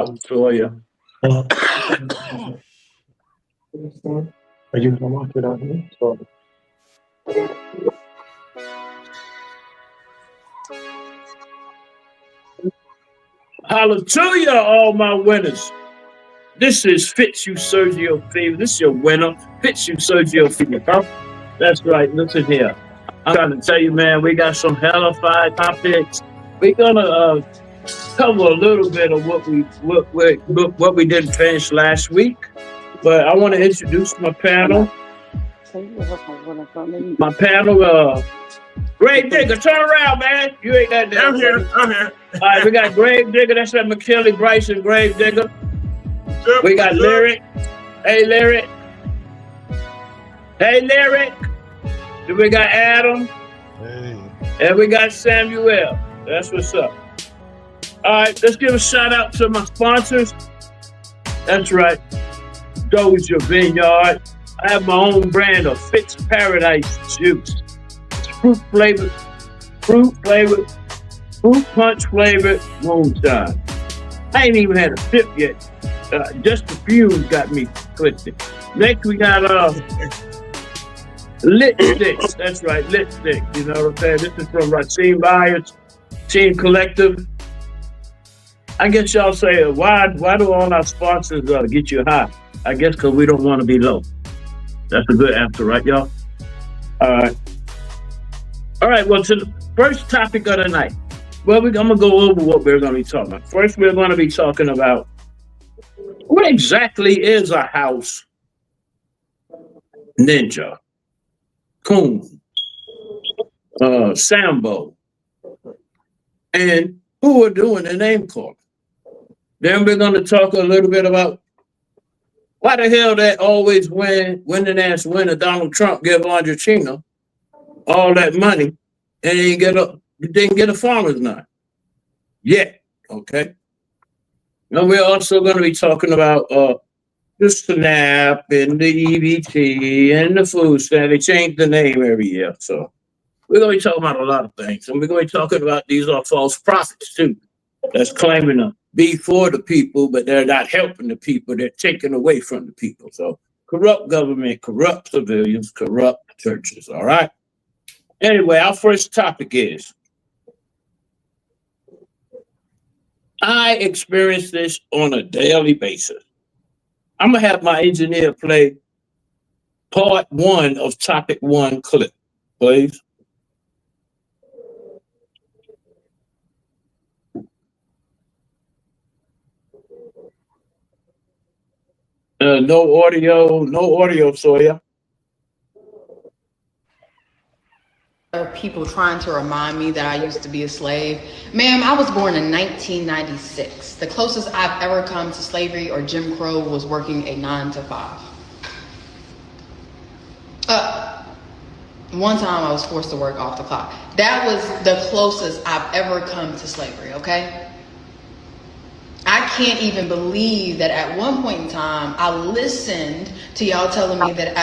out for you. Are you going to walk it out here? So. Hallelujah, all my winners. This is Fitzhugh Sergio Fever. This is your winner, Fitzhugh Sergio Fever. Huh? That's right. Listen here. I'm trying to tell you, man, we got some hella fire topics. We're gonna cover a little bit of what we didn't finish last week. But I want to introduce my panel. My panel, Grave Digger, turn around, man. You ain't that damn. I'm here. All right, we got Grave Digger. That's that McKinley Bryson Grave Digger. We got Lyric. Hey, Lyric. Hey, Lyric. Then we got Adam. Hey. And we got Samuel. That's what's up. All right, let's give a shout out to my sponsors. That's right. Doja Vineyard. I have my own brand of Fitz Paradise juice. It's fruit punch flavored moonshine. I ain't even had a sip yet. Just the fumes got me twisted. Next we got lipsticks. That's right, lipstick. You know what I'm saying? This is from Racine Buyers, Team Collective. I guess y'all say, why do all our sponsors get you high? I guess because we don't want to be low. That's a good answer, right, y'all? All right. All right, well, to the first topic of the night. Well, I'm going to go over what we're going to be talking about. First, we're going to be talking about what exactly is a house ninja, coon, Sambo, and who are doing the name calling. Then we're going to talk a little bit about why the hell that always winning ass winner Donald Trump give Argentina all that money and he didn't get a farmer's nut yet. Okay. And we're also going to be talking about the SNAP and the EBT and the food stamp. They change the name every year. So we're going to be talking about a lot of things. And we're going to be talking about these are false prophets too. That's claiming to be for the people, but they're not helping the people. They're taking away from the people. So corrupt government, corrupt civilians, corrupt churches. All right. Anyway, our first topic is I experience this on a daily basis. I'm going to have my engineer play part 1 of topic 1 clip, please. No audio, Sawyer. People trying to remind me that I used to be a slave. Ma'am, I was born in 1996. The closest I've ever come to slavery or Jim Crow was working a 9 to 5. One time I was forced to work off the clock. That was the closest I've ever come to slavery, okay? I can't even believe that at one point in time, I listened to y'all telling me that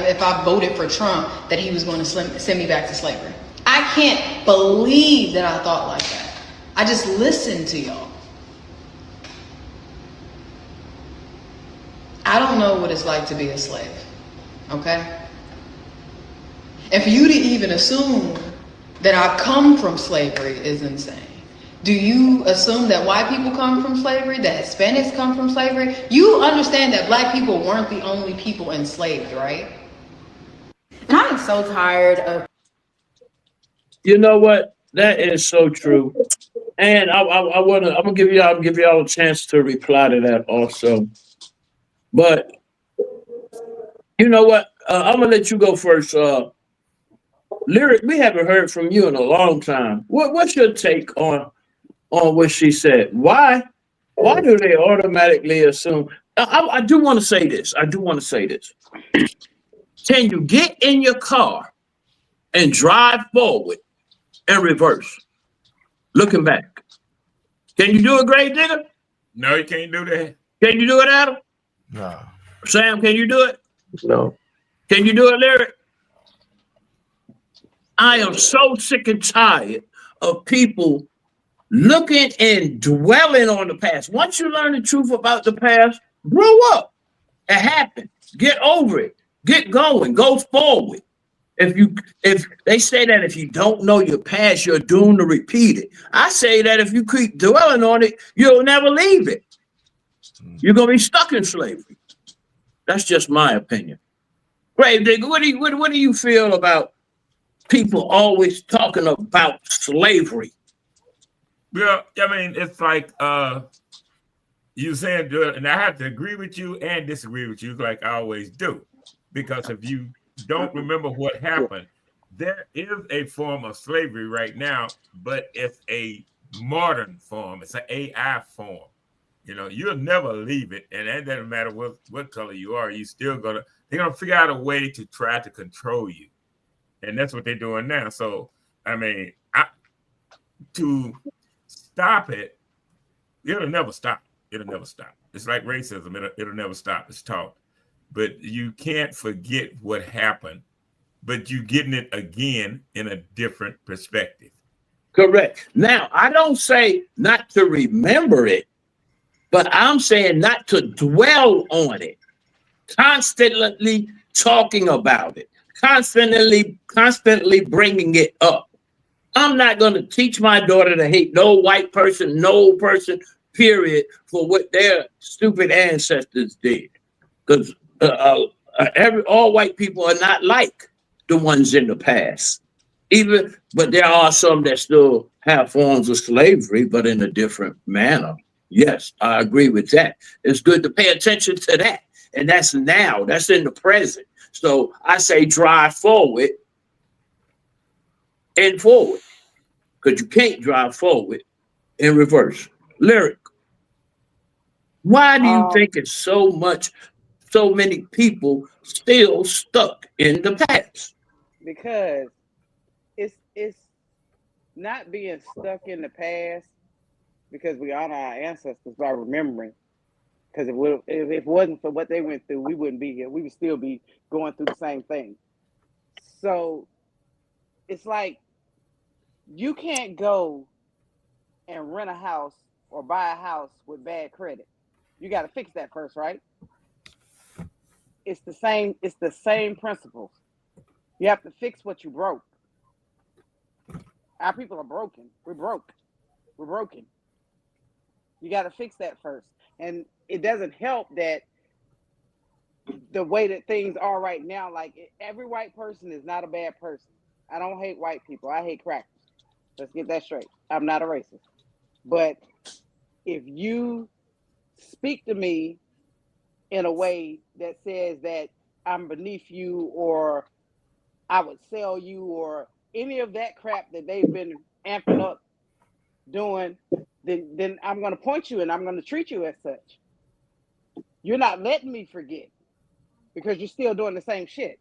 if I voted for Trump, that he was going to send me back to slavery. I can't believe that I thought like that. I just listened to y'all. I don't know what it's like to be a slave, okay? And for you to even assume that I come from slavery is insane. Do you assume that white people come from slavery, that Hispanics come from slavery? You understand that black people weren't the only people enslaved, right? And I am so tired of... You know what? That is so true. And I'm gonna give y'all a chance to reply to that also. But you know what? I'm gonna let you go first. Lyric, we haven't heard from you in a long time. What's your take on what she said? Why do they automatically assume? I do want to say this. Can you get in your car and drive forward and reverse, looking back? Can you do it, Grave Digger? No, you can't do that. Can you do it, Adam? No. Sam, can you do it? No. Can you do it, Lyric? I am so sick and tired of people looking and dwelling on the past. Once you learn the truth about the past, grow up. It happened. Get over it. Get going. Go forward. If they say that if you don't know your past, you're doomed to repeat it. I say that if you keep dwelling on it, you'll never leave it. You're gonna be stuck in slavery. That's just my opinion. Gravedigger, what do you feel about people always talking about slavery? Yeah, I mean, it's like you saying, and I have to agree with you and disagree with you, like I always do, because if you don't remember what happened, there is a form of slavery right now, but it's a modern form. It's an AI form. You know, you'll never leave it, and it doesn't matter what color you are. You still they're gonna figure out a way to try to control you, and that's what they're doing now. So, I mean, to stop it, it'll never stop. It'll never stop. It's like racism. It'll never stop. It's taught. But you can't forget what happened, but you're getting it again in a different perspective. Correct. Now, I don't say not to remember it, but I'm saying not to dwell on it. Constantly talking about it. Constantly bringing it up. I'm not going to teach my daughter to hate no white person, no person, period, for what their stupid ancestors did. Because all white people are not like the ones in the past. But there are some that still have forms of slavery, but in a different manner. Yes, I agree with that. It's good to pay attention to that. And that's now. That's in the present. So I say drive forward and forward. Because you can't drive forward in reverse. Lyric. Why do you think it's so many people still stuck in the past? Because it's not being stuck in the past, because we honor our ancestors by remembering. Because if it wasn't for what they went through, we wouldn't be here. We would still be going through the same thing. So it's like you can't go and rent a house or buy a house with bad credit. You got to fix that first, right? It's the same principles. You have to fix what you broke. Our people are broken. We're broke. We're broken. You got to fix that first. And it doesn't help that the way that things are right now, like every white person is not a bad person. I don't hate white people. I hate crackers. Let's get that straight. I'm not a racist. But if you speak to me in a way that says that I'm beneath you, or I would sell you, or any of that crap that they've been amping up doing, then I'm going to point you and I'm going to treat you as such. You're not letting me forget because you're still doing the same shit.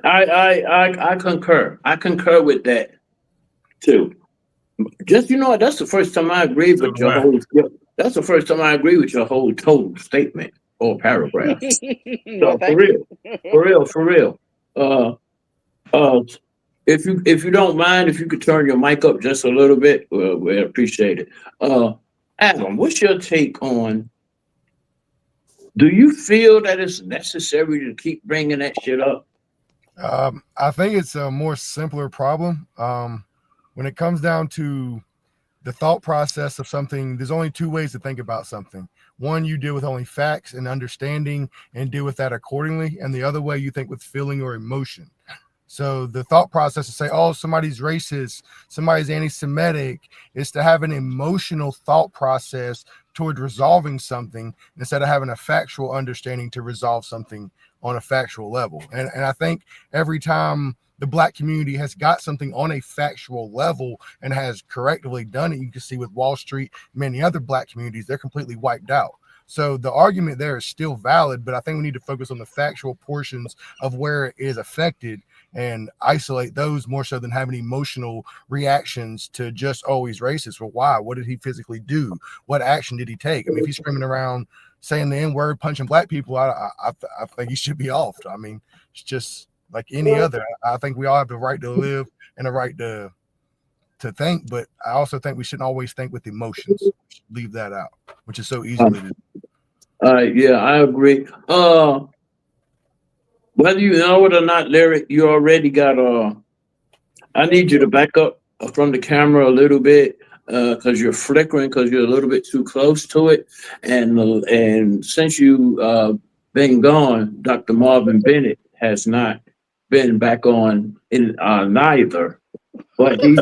I concur. I concur with that too. Just that's the first time I agree with your whole. That's the first time I agree with your whole total statement or paragraph. So for real. If you don't mind, if you could turn your mic up just a little bit, we'd appreciate it. Adam, what's your take on? Do you feel that it's necessary to keep bringing that shit up? I think it's a more simpler problem. When it comes down to the thought process of something, there's only two ways to think about something. One, you deal with only facts and understanding and deal with that accordingly. And the other way, you think with feeling or emotion. So the thought process to say, oh, somebody's racist, somebody's anti-Semitic, is to have an emotional thought process toward resolving something instead of having a factual understanding to resolve something on a factual level. And I think every time the Black community has got something on a factual level and has correctly done it, you can see with Wall Street, many other Black communities, they're completely wiped out. So the argument there is still valid, but I think we need to focus on the factual portions of where it is affected and isolate those more so than having emotional reactions to just, oh, he's racist. Well, why? What did he physically do? What action did he take? I mean, if he's screaming around saying the N-word, punching Black people, I think he should be off. I mean, it's just like any other. I think we all have the right to live and the right to to think, but I also think we shouldn't always think with emotions. We should leave that out, which is so easily to do. Yeah, I agree. Whether you know it or not, Lyric, you already got I need you to back up from the camera a little bit because you're flickering because you're a little bit too close to it. And since you been gone, Dr. Marvin Bennett has not been back on in neither. But he's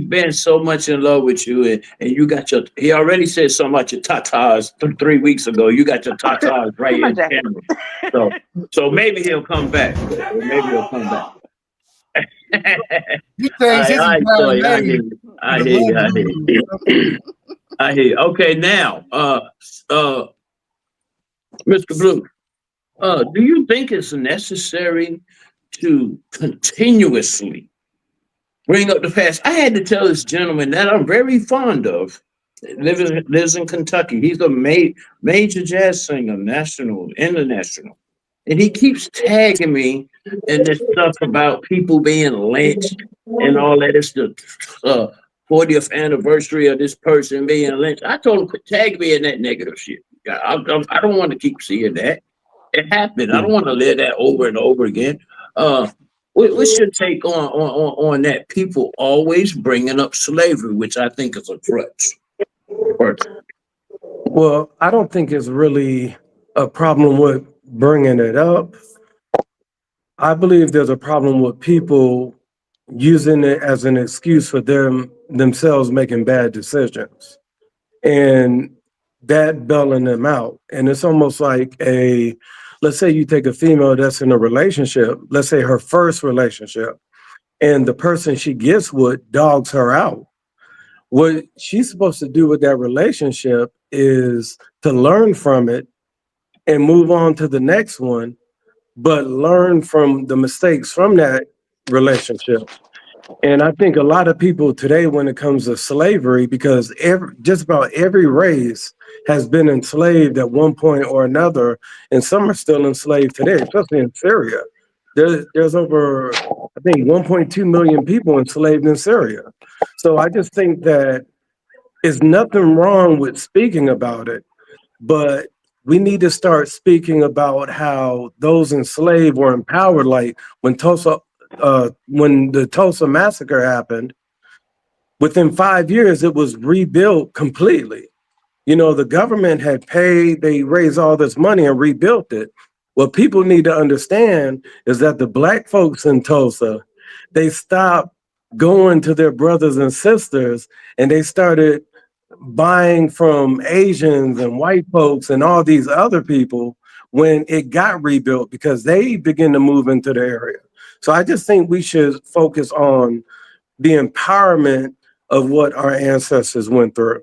been so much in love with you, and you got he already said so much your tatas 3 weeks ago. You got your tatas right in camera. So maybe he'll come back. Maybe he'll come back. I hear you. Okay, now, Mr. Blue, do you think it's necessary to continuously bring up the past? I had to tell this gentleman that I'm very fond of, lives in Kentucky. He's a major jazz singer, national, international. And he keeps tagging me in this stuff about people being lynched and all that. It's the 40th anniversary of this person being lynched. I told him, quit tagging me in that negative shit. I don't want to keep seeing that. It happened. I don't want to live that over and over again. What's your take on that? People always bringing up slavery, which I think is a crutch. Well, I don't think it's really a problem with bringing it up. I believe there's a problem with people using it as an excuse for themselves making bad decisions and that bailing them out. And it's almost like let's say you take a female that's in a relationship, let's say her first relationship, and the person she gets with dogs her out. What she's supposed to do with that relationship is to learn from it and move on to the next one, but learn from the mistakes from that relationship. And I think a lot of people today, when it comes to slavery, because just about every race has been enslaved at one point or another, and some are still enslaved today, especially in Syria. There's over, I think, 1.2 million people enslaved in Syria. So I just think that there's nothing wrong with speaking about it, but we need to start speaking about how those enslaved were empowered. Like when the Tulsa massacre happened, within 5 years, it was rebuilt completely. You know, the government had paid, they raised all this money and rebuilt it. What people need to understand is that the Black folks in Tulsa, they stopped going to their brothers and sisters and they started buying from Asians and white folks and all these other people when it got rebuilt because they began to move into the area. So I just think we should focus on the empowerment of what our ancestors went through.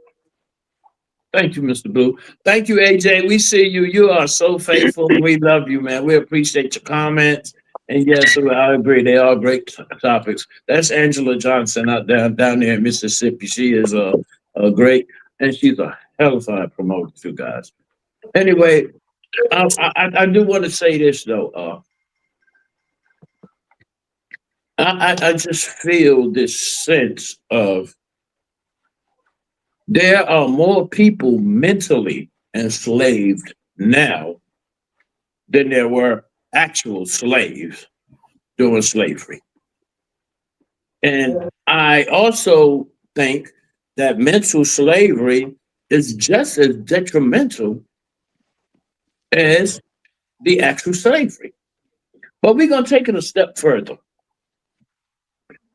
Thank you, Mr. Blue. Thank you, AJ. We see you. You are so faithful. We love you, man. We appreciate your comments. And yes, I agree. They are great topics. That's Angela Johnson out down there in Mississippi. She is a great, and she's a hell of a promoter too, guys. Anyway, I do want to say this though. I just feel this sense of there are more people mentally enslaved now than there were actual slaves during slavery. And I also think that mental slavery is just as detrimental as the actual slavery. But we're going to take it a step further.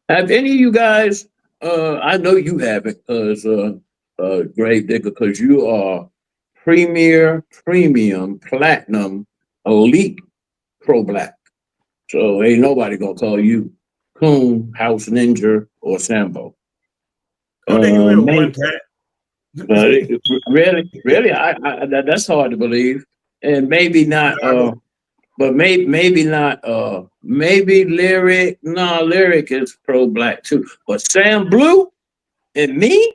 Have any of you guys, I know you haven't, because Grave Digger, because you are premier, premium, platinum, elite pro-Black. So ain't nobody going to call you Coon, House Ninja, or Sambo. Really, that's hard to believe. And maybe not, but maybe not, maybe Lyric. No, Lyric is pro-Black too. But Sam Blue and me,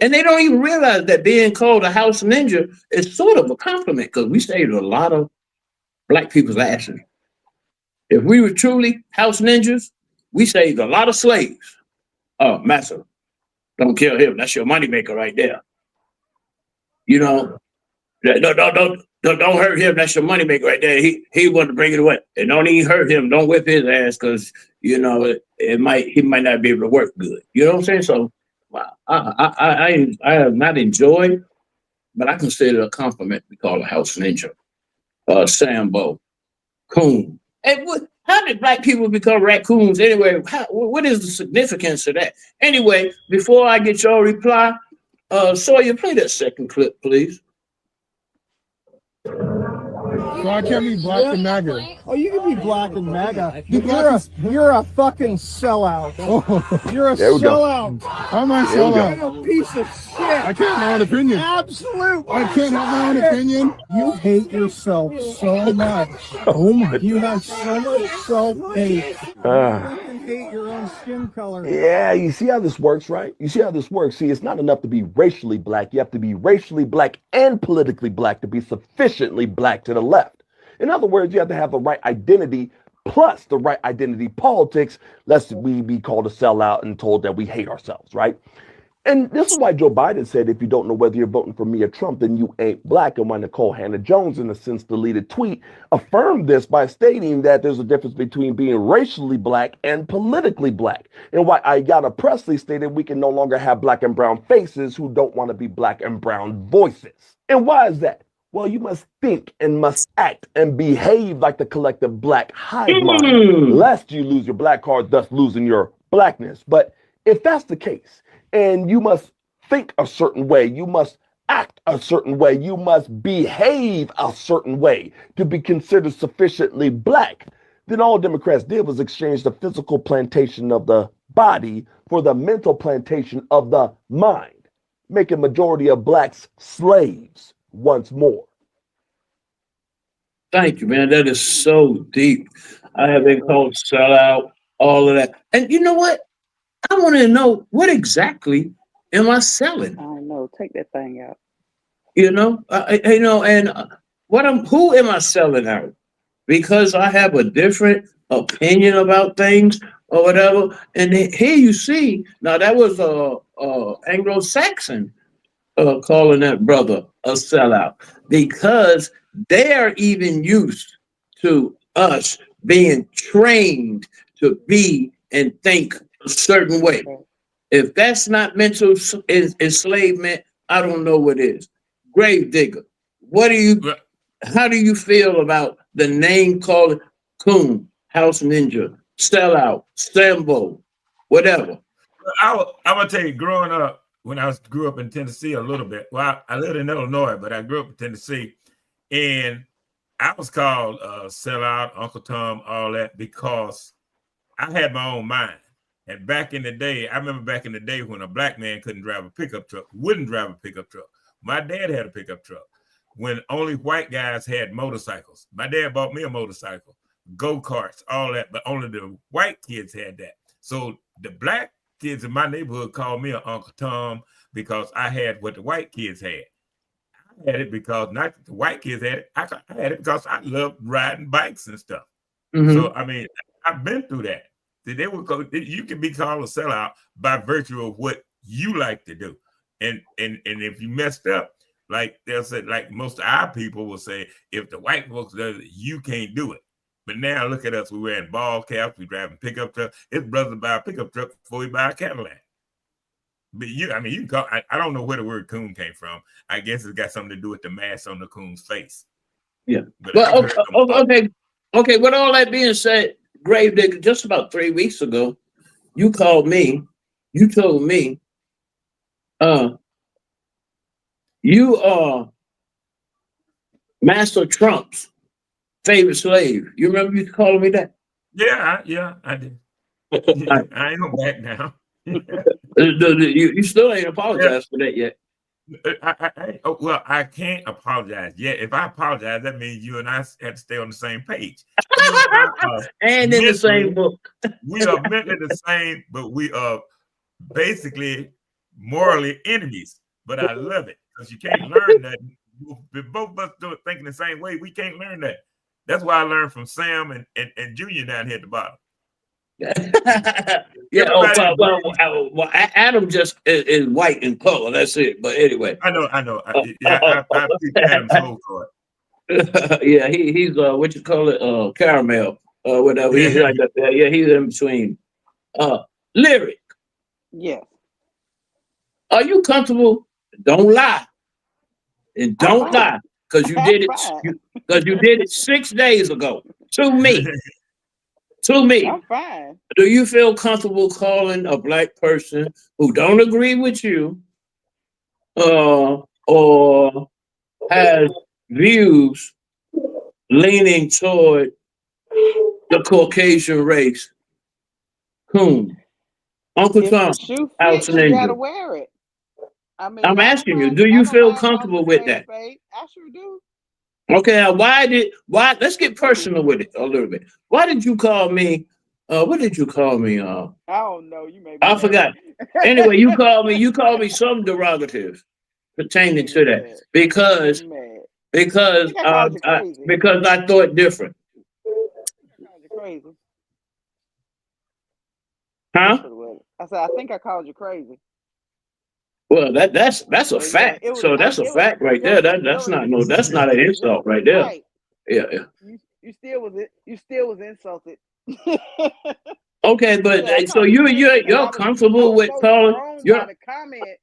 and they don't even realize that being called a house ninja is sort of a compliment because we saved a lot of Black people's asses. If we were truly house ninjas, we saved a lot of slaves. Oh, master, don't kill him. That's your moneymaker right there. You know, don't hurt him. That's your moneymaker right there. He wanted to bring it away. And don't even hurt him. Don't whip his ass because, he might not be able to work good. You know what I'm saying? So I have not enjoyed, but I consider it a compliment to call a house ninja, Sambo, coon. And how did black people become raccoons anyway? What is the significance of that? Anyway, before I get your reply, Sawyer, play that second clip, please. So I can't be black and MAGA. Oh, you can be black and MAGA. You're a fucking sellout. You're a sellout. How am I sellout? You're a piece of shit. I can't have my own opinion. Absolutely. I can't have my own opinion. You hate yourself so much. Oh my. You have so much self-hate. You fucking hate your own skin color. Yeah, you see how this works, right? You see how this works. See, it's not enough to be racially black. You have to be racially black and politically black to be sufficiently black to the left. In other words, you have to have the right identity plus the right identity politics, lest we be called a sellout and told that we hate ourselves, right? And this is why Joe Biden said, if you don't know whether you're voting for me or Trump, then you ain't black. And why Nicole Hannah-Jones, in a since deleted tweet, affirmed this by stating that there's a difference between being racially black and politically black. And why Ayanna Pressley stated we can no longer have black and brown faces who don't want to be black and brown voices. And why is that? Well, you must think and must act and behave like the collective black hive mind, lest you lose your black card, thus losing your blackness. But if that's the case, and you must think a certain way, you must act a certain way, you must behave a certain way to be considered sufficiently black, then all Democrats did was exchange the physical plantation of the body for the mental plantation of the mind, making majority of blacks slaves once more. Thank you, man. That is so deep. I have been called sellout, all of that. And you know what? I want to know, what exactly am I selling? I don't know. Take that thing out. And who am I selling out? Because I have a different opinion about things or whatever. And here you see, now that was Anglo-Saxon calling that brother a sellout, because they're even used to us being trained to be and think a certain way. If that's not mental enslavement, I don't know what is. Gravedigger, how do you feel about the name called coon, house ninja, sellout, Sambo, whatever? I'm gonna tell you, growing up, when I grew up in Tennessee a little bit. Well, I lived in Illinois, but I grew up in Tennessee, and I was called sellout, Uncle Tom, all that, because I had my own mind. And back in the day, I remember back in the day when a black man couldn't drive a pickup truck, wouldn't drive a pickup truck. My dad had a pickup truck. When only white guys had motorcycles. My dad bought me a motorcycle, go-karts, all that, but only the white kids had that. So the black kids in my neighborhood called me an Uncle Tom because I had what the white kids had. I had it because not the white kids had it. I had it because I loved riding bikes and stuff. Mm-hmm. So, I mean, I've been through that. They would go, you can be called a sellout by virtue of what you like to do. And if you messed up, like they'll say, like most of our people will say, if the white folks does it, you can't do it. But now look at us. We're wearing ball caps. We're driving pickup trucks. His brother buy a pickup truck before he buy a Cadillac. But you can call, I don't know where the word coon came from. I guess it's got something to do with the mask on the coon's face. Yeah. Well, okay. With all that being said, Gravedigger, just about 3 weeks ago, you called me. You told me, you are Master Trump's favorite slave. You remember you calling me that? Yeah, I did. I ain't gonna back down. You still ain't apologized for that yet. I can't apologize yet. If I apologize, that means you and I have to stay on the same page. And in the same book. We are mentally the same, but we are basically morally enemies. But I love it because you can't learn that. If both of us do it thinking the same way, we can't learn that. That's why I learned from Sam and Junior down here at the bottom. Yeah. Oh, Everybody well, Adam just is white in color. That's it. But anyway. I know. Yeah, I picked Adam's whole card. Yeah, he's what you call it, caramel, whatever. He's Yeah. like that. Yeah, he's in between. Lyric, Yes. are you comfortable? Don't lie, and don't fine. lie, because you did it. Fine. Because you did it 6 days ago to me. To me. I'm fine. Do you feel comfortable calling a black person who don't agree with you, or has views leaning toward the Caucasian race? Coon. Uncle If Tom, the shoe Alex fits, and you gotta Angel. wear it. I mean, I'm asking you, mind- do I you don't feel mind calling comfortable a with spade a that? spade. I sure do. Okay, now let's get personal with it a little bit. Why did you call me? What did you call me? I don't know. You made me I mad. forgot. Anyway, you called me some derogative pertaining to that because Mad. because I called you crazy. because I thought different. I called you crazy. Huh? That's what it was. I said, I think I called you crazy. Well, that's a But fact. it was, So that's a it was, fact right it there. was, That's it not was, that's not an insult right there. right. Yeah. You still was insulted. Okay, but Yeah, I so called you crazy, and you're I comfortable was with so calling thrown you're by the comment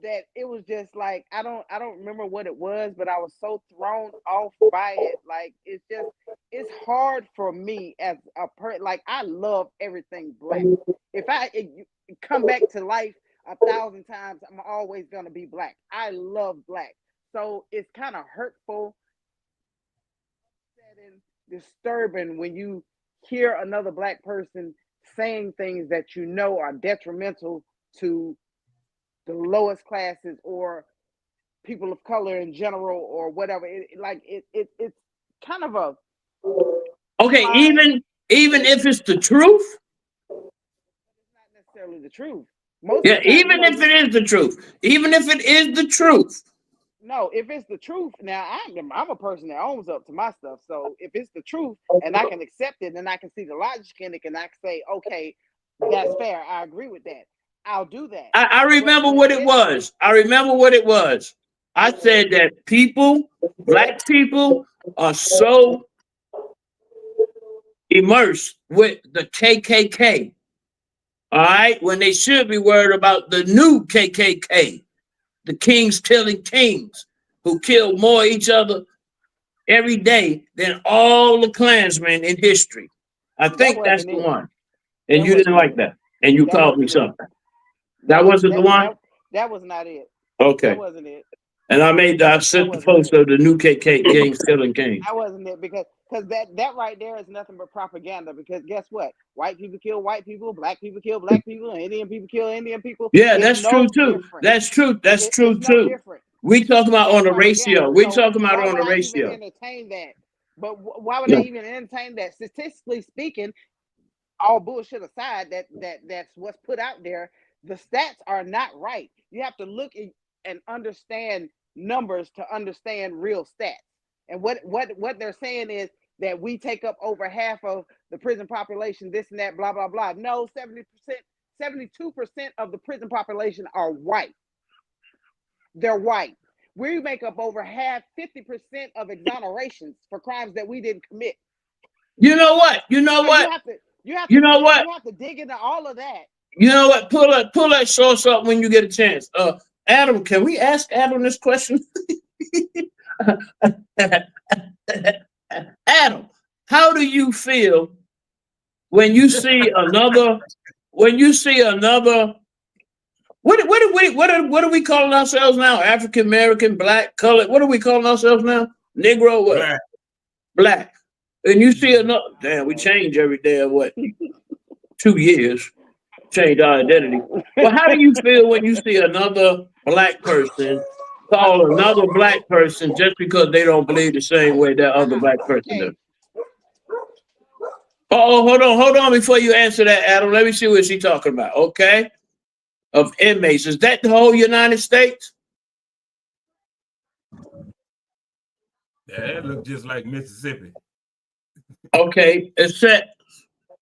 that it was just like I don't remember what it was, but I was so thrown off by it. Like it's hard for me as a person. Like I love everything black. If you come back to life 1,000 times, I'm always gonna be black. I love black, so it's kind of hurtful and disturbing when you hear another black person saying things that you know are detrimental to the lowest classes or people of color in general or whatever. It's kind of a okay, line. even if it's the truth. It's not necessarily the truth. Most Yeah, of the time, even if it is the truth. Even if it is the truth. no, if it's the truth, now I'm a person that owns up to my stuff. So if it's the truth and I can accept it and I can see the logic in it and I can say, okay, that's fair. I agree with that. I'll do that. I remember what it was. I remember what it was. I said that black people are so immersed with the KKK. All right, when they should be worried about the new KKK, the kings killing kings, who kill more each other every day than all the Klansmen in history. I think that's the one. And you didn't like that. And you called me something. That wasn't the one? That was not it. Okay. That wasn't it. And I sent the post of the new KKK kings killing kings. That wasn't it because that right there is nothing but propaganda. Because guess what? White people kill white people, black people kill black people, and Indian people kill Indian people. Yeah, that's true too. That's true. That's true too. Different. We talking about on the ratio. We talking about on the Why ratio. even entertain that? But why would they even entertain that? Statistically speaking, all bullshit aside, that's what's put out there. The stats are not right. You have to look and understand numbers to understand real stats. And what they're saying is that we take up over half of the prison population, this and that, blah, blah, blah. No, 72% of the prison population are white. They're white. We make up over 50% of exonerations for crimes that we didn't commit. You know what? You have to dig into all of that. You know what? Pull that source up when you get a chance. Adam, can we ask Adam this question? Adam, how do you feel when you see another? What are we calling ourselves now? African American, black, colored. What are we calling ourselves now? Negro, what? Black. And you see another. Damn, we change every day of what? 2 years. Change our identity. Well, how do you feel when you see another black person call another black person just because they don't believe the same way that other black person does? Oh, hold on before you answer that, Adam. Let me see what she's talking about. Okay. Of inmates. Is that the whole United States? Yeah, it looks just like Mississippi. Okay. Except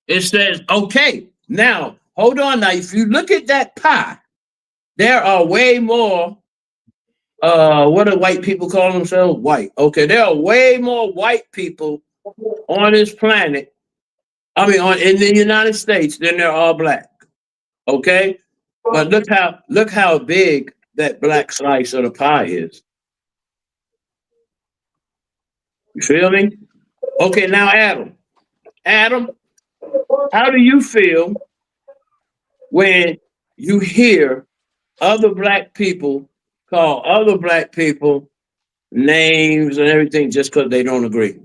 It says, okay, now, hold on. Now, if you look at that pie, there are way more, what do white people call themselves? White. Okay, there are way more white people on this planet, in the United States than there are black. Okay? But look how big that black slice of the pie is. You feel me? Okay, now Adam. Adam, how do you feel when you hear other black people call other black people names and everything just because they don't agree?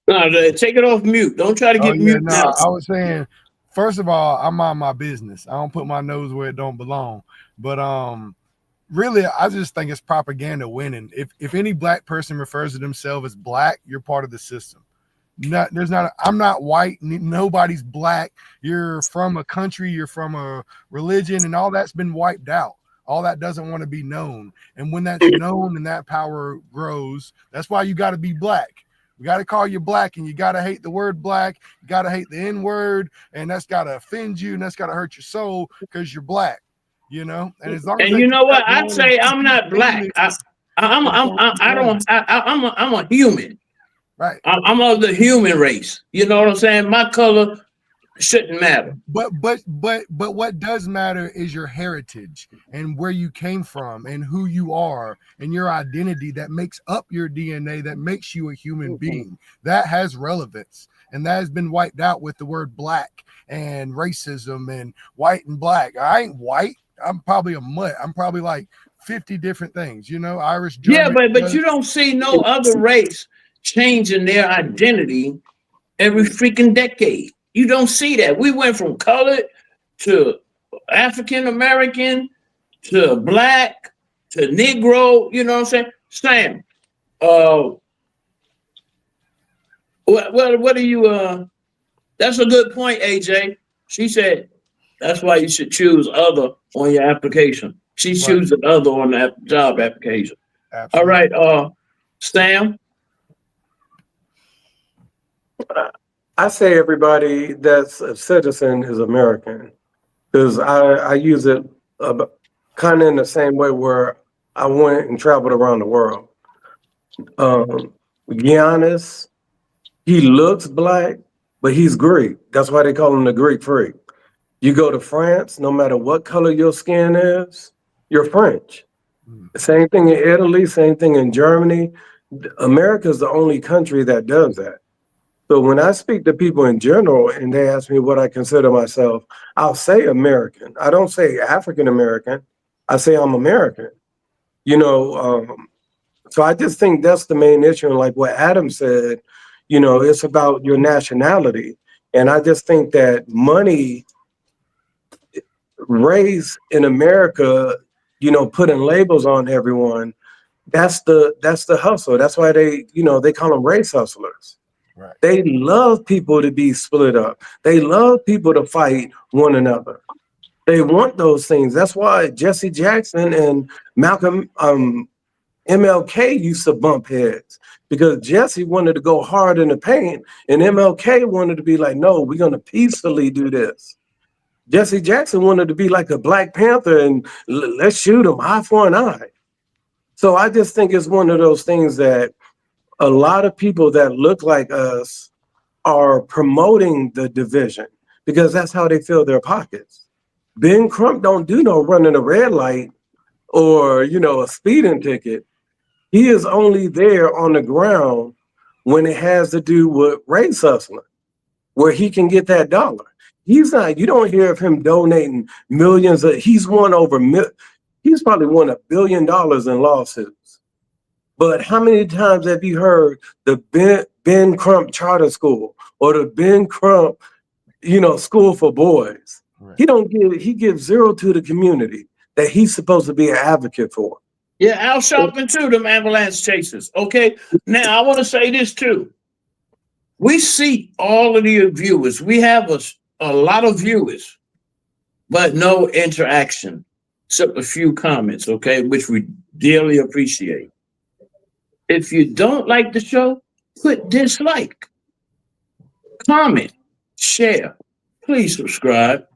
No, take it off mute. Don't try to get mute now. I was saying, first of all, I mind my business. I don't put my nose where it don't belong. But really, I just think it's propaganda winning. If any black person refers to themselves as black, you're part of the system. I'm not white. Nobody's black. You're from a country. You're from a religion, and all that's been wiped out. All that doesn't want to be known. And when that's known and that power grows, that's why you got to be black. We got to call you black, and you got to hate the word black. You got to hate the N word, and that's got to offend you, and that's got to hurt your soul because you're black. You know, and as long as you know what, I say I'm not black. I'm a human. Right. I'm of the human race. You know what I'm saying? My color shouldn't matter. But what does matter is your heritage and where you came from and who you are and your identity that makes up your DNA, that makes you a human being. That has relevance, and that has been wiped out with the word black and racism and white and black. I ain't white. I'm probably a mutt. I'm probably like 50 different things, you know, Irish, German. Yeah, but you don't see no other race changing their identity every freaking decade. You don't see that. We went from colored to African American to black to Negro. You know what I'm saying? Sam, what are you? That's a good point, AJ. She said that's why you should choose other on your application. She chooses other on the job application. Absolutely. All right, Sam. I say everybody that's a citizen is American, because I use it kind of in the same way where I went and traveled around the world. Giannis, he looks black, but he's Greek. That's why they call him the Greek freak. You go to France, no matter what color your skin is, you're French. Same thing in Italy, same thing in Germany. America is the only country that does that. So when I speak to people in general and they ask me what I consider myself, I'll say American. I don't say African American. I say I'm American. You know, so I just think that's the main issue. And like what Adam said, you know, it's about your nationality. And I just think that money, race in America, you know, putting labels on everyone, that's the hustle. That's why they call them race hustlers. Right. They love people to be split up. They love people to fight one another. They want those things. That's why Jesse Jackson and Malcolm MLK used to bump heads, because Jesse wanted to go hard in the paint and MLK wanted to be like, no, we're going to peacefully do this. Jesse Jackson wanted to be like a Black Panther and let's shoot him eye for an eye. So I just think it's one of those things that a lot of people that look like us are promoting the division because that's how they fill their pockets. Ben Crump don't do no running a red light or, you know, a speeding ticket. He is only there on the ground when it has to do with race hustling, where he can get that dollar. He's not, you don't hear of him donating millions. He's probably won $1 billion in lawsuits. But how many times have you heard the Ben Crump Charter School or the Ben Crump, you know, School for Boys? Right. He gives zero to the community that he's supposed to be an advocate for. Yeah, Al Sharpton too, them ambulance chasers. Okay, now I want to say this too. We see all of the viewers. We have a lot of viewers, but no interaction, except a few comments, okay, which we dearly appreciate. If you don't like the show, put dislike, comment, share. Please subscribe.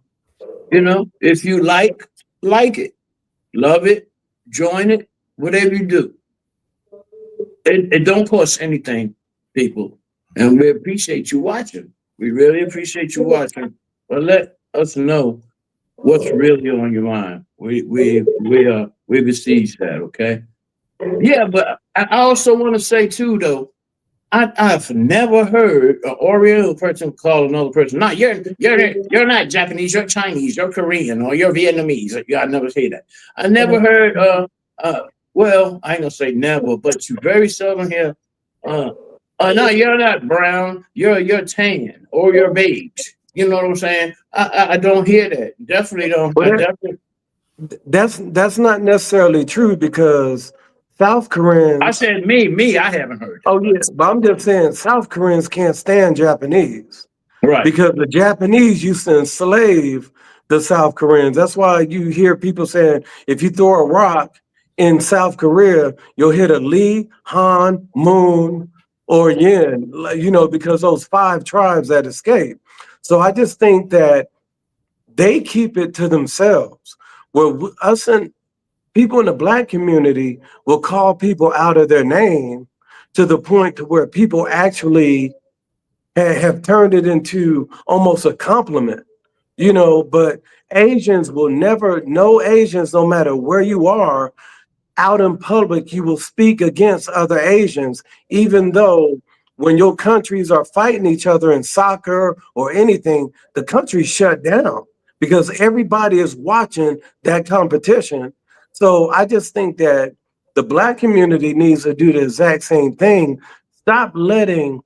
You know, if you like it, love it, join it, whatever you do. It don't cost anything, people. And we appreciate you watching. We really appreciate you watching. But let us know what's really on your mind. We besiege that, okay? Yeah, but I also want to say too, though, I've never heard an Oriental person call another person, no, you're not Japanese, you're Chinese, you're Korean, or you're Vietnamese. I never say that. I never heard well, I ain't gonna say never, but you very seldom hear no, you're not brown, you're tan or you're beige. You know what I'm saying? I don't hear that. Definitely don't. Well, I definitely that's not necessarily true because South Koreans. I said me, I haven't heard that. Oh yes, but I'm just saying South Koreans can't stand Japanese. Right. Because the Japanese used to enslave the South Koreans. That's why you hear people saying if you throw a rock in South Korea, you'll hit a Lee, Han, Moon, or Yin, you know, because those 5 tribes that escaped. So I just think that they keep it to themselves. Where us and people in the Black community will call people out of their name to the point to where people actually have turned it into almost a compliment, you know, but Asians will never, no Asians, no matter where you are, out in public, you will speak against other Asians, even though when your countries are fighting each other in soccer or anything, the country's shut down because everybody is watching that competition. So I just think that the Black community needs to do the exact same thing. Stop letting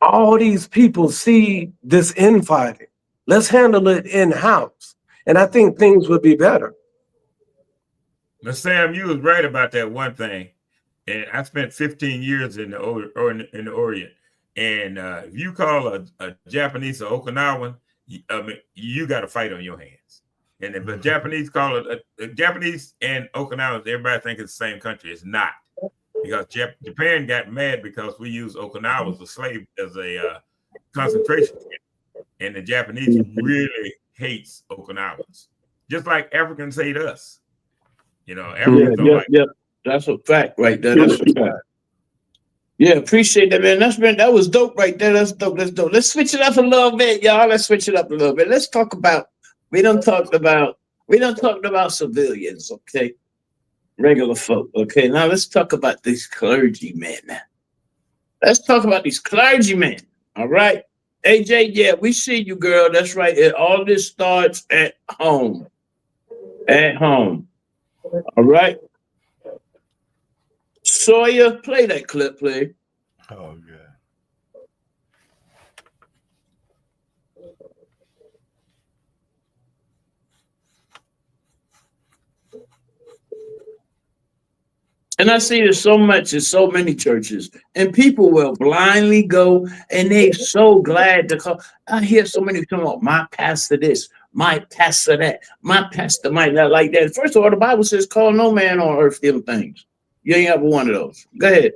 all these people see this infighting. Let's handle it in-house. And I think things would be better. Now, Sam, you was right about that one thing. And I spent 15 years in the Orient. And if you call a Japanese or Okinawan, you got a fight on your hands. And if a Japanese call it Japanese and Okinawans, everybody think it's the same country. It's not. Because Japan got mad because we use Okinawa as a slave, as a concentration camp. And the Japanese really hates Okinawans. Just like Africans hate us. You know, Africans don't like yeah. That's a fact right there. That's a fact. Yeah, appreciate that, man. That was dope right there. That's dope. That's dope. Let's switch it up a little bit, y'all. Let's switch it up a little bit. Let's talk about, we done talked about civilians, okay? Regular folk, okay? Now let's talk about these clergymen. Let's talk about these clergymen, all right? AJ, yeah, we see you, girl. That's right. All this starts at home. At home. All right? Sawyer, play that clip, play. Oh, yeah. And I see this so much in so many churches, and people will blindly go, and they're so glad to come. I hear so many talking about my pastor this, my pastor that, my pastor might not like that. First of all, the Bible says, call no man on earth them things. You ain't ever one of those. Go ahead.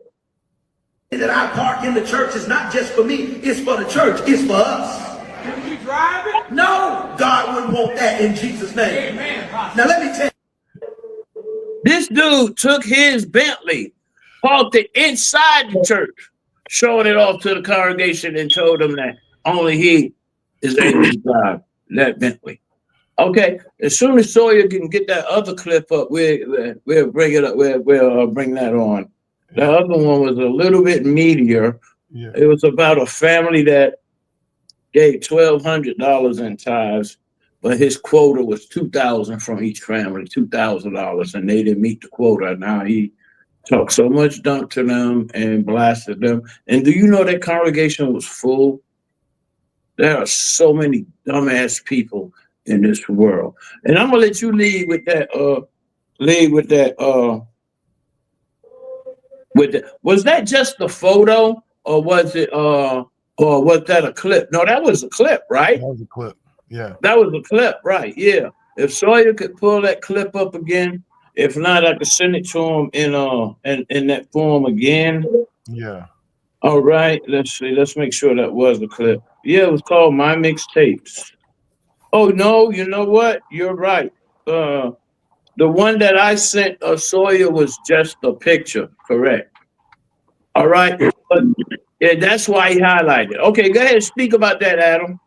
That I park in the church is not just for me, it's for the church, it's for us. Can you drive it? No, God wouldn't want that in Jesus' name. Amen. Now let me tell you. This dude took his Bentley, parked it inside the church, showing it off to the congregation and told them that only he is able to drive that Bentley. Okay, as soon as Sawyer can get that other clip up, we'll bring it up. We'll bring that on. The other one was a little bit meatier. Yeah. It was about a family that gave $1,200 in tithes, but his quota was $2,000 from each family, $2,000, and they didn't meet the quota. Now he talked so much dunk to them and blasted them. And do you know that congregation was full? There are so many dumbass people in this world. And I'm gonna let you lead with that. Was that just the photo, or was it or was that a clip? No, that was a clip, right? That was a clip. Yeah. That was a clip, right? Yeah. If Sawyer could pull that clip up again, if not, I could send it to him in that form again. Yeah. All right, let's see. Let's make sure that was the clip. Yeah, it was called My Mixtapes. Oh no, you know what? You're right. The one that I sent Sawyer was just a picture, correct? All right. But, yeah, that's why he highlighted. Okay, go ahead and speak about that, Adam.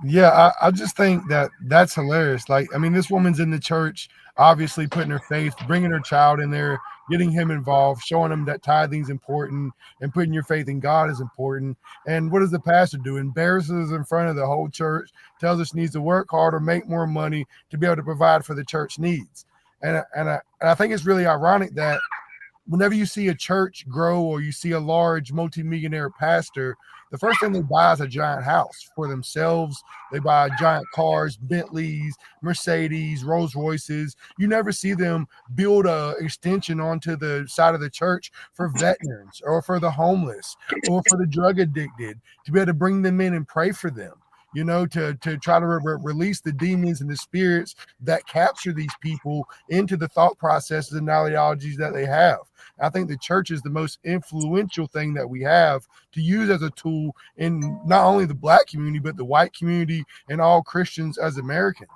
Yeah, I just think that that's hilarious. Like, I mean, this woman's in the church, obviously putting her faith, bringing her child in there, getting him involved, showing him that tithing's important and putting your faith in God is important. And what does the pastor do? Embarrasses us in front of the whole church, tells us she needs to work harder, make more money to be able to provide for the church needs. And I think it's really ironic that whenever you see a church grow or you see a large multimillionaire pastor, the first thing they buy is a giant house for themselves. They buy giant cars, Bentleys, Mercedes, Rolls Royces. You never see them build a extension onto the side of the church for veterans or for the homeless or for the drug addicted to be able to bring them in and pray for them. You know, to try to release the demons and the spirits that capture these people into the thought processes and ideologies that they have. I think the church is the most influential thing that we have to use as a tool in not only the black community, but the white community and all Christians as Americans.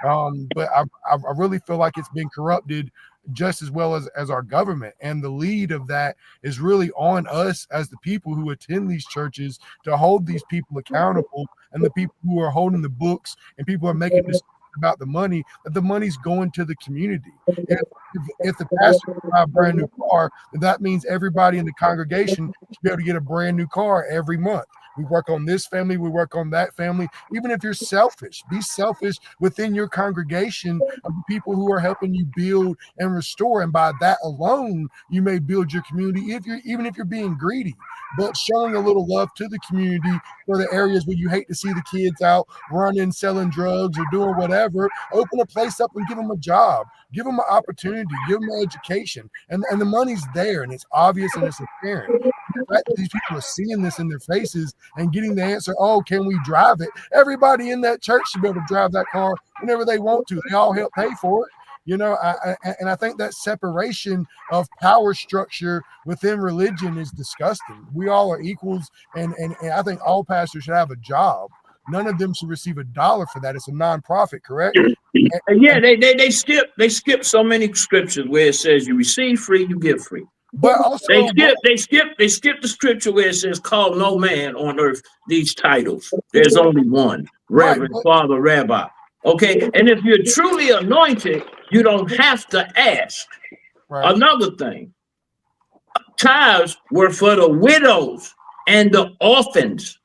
But I really feel like it's been corrupted just as well as our government. And the lead of that is really on us as the people who attend these churches to hold these people accountable, and the people who are holding the books and people are making decisions about the money, that the money's going to the community. If the pastor can buy a brand new car, then that means everybody in the congregation should be able to get a brand new car every month. We work on this family, we work on that family. Even if you're selfish, be selfish within your congregation of the people who are helping you build and restore. And by that alone, you may build your community even if you're being greedy. But showing a little love to the community for the areas where you hate to see the kids out running, selling drugs or doing whatever, open a place up and give them a job, give them an opportunity, give them an education. And the money's there and it's obvious and it's apparent. The fact that these people are seeing this in their faces and getting the answer, oh, can we drive it? Everybody in that church should be able to drive that car whenever they want to. They all help pay for it. You know, I think that separation of power structure within religion is disgusting. We all are equals, and I think all pastors should have a job. None of them should receive $1 for that. It's a nonprofit, correct? Yeah, they skip so many scriptures where it says you receive free, you give free. But also they skip the scripture where it says, call no man on earth these titles. There's only one, Reverend, Father, Rabbi. Okay, and if you're truly anointed, you don't have to ask. Right. Another thing, tithes were for the widows and the orphans,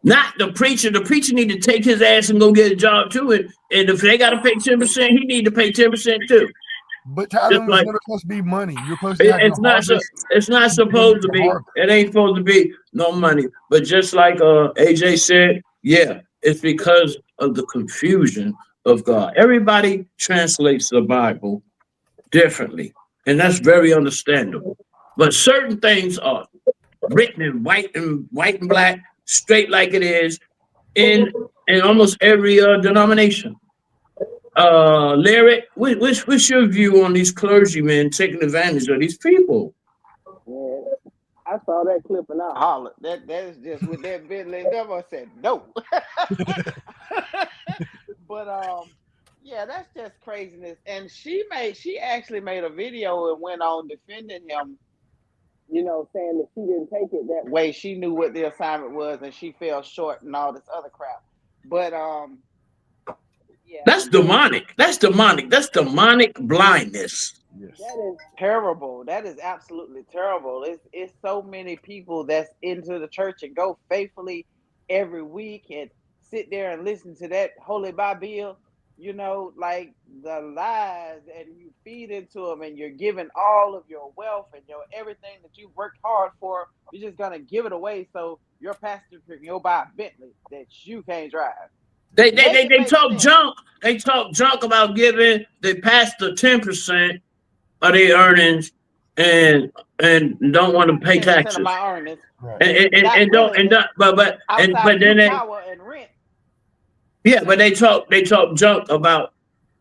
not the preacher. The preacher need to take his ass and go get a job too. And if they got to pay 10%, he need to pay 10% too. But tithing is never supposed to be money. You're supposed to have it's not supposed to be. It ain't supposed to be no money. But just like AJ said, yeah, it's because of the confusion of God. Everybody translates the Bible differently, and that's very understandable. But certain things are written in white and black, straight like it is, in almost every denomination. Larry, what's your view on these clergymen taking advantage of these people? Yeah, I saw that clip and I hollered. That is just with that Bentley. Never said no. But yeah, that's just craziness. And she actually made a video and went on defending him. You know, saying that she didn't take it that way. She knew what the assignment was, and she fell short and all this other crap. But yeah, that's demonic. That's demonic. That's demonic blindness. Yes. That is terrible. That is absolutely terrible. It's so many people that's into the church and go faithfully every week and sit there and listen to that Holy Bible, you know, like the lies, and you feed into them and you're giving all of your wealth and your everything that you've worked hard for. You're just going to give it away so your pastor can go buy a Bentley that you can't drive. They talk junk. They talk junk about giving the pastor 10% of their earnings and don't want to pay taxes. Of my earnings. Right. But then they power and rent. Yeah, but they talk junk about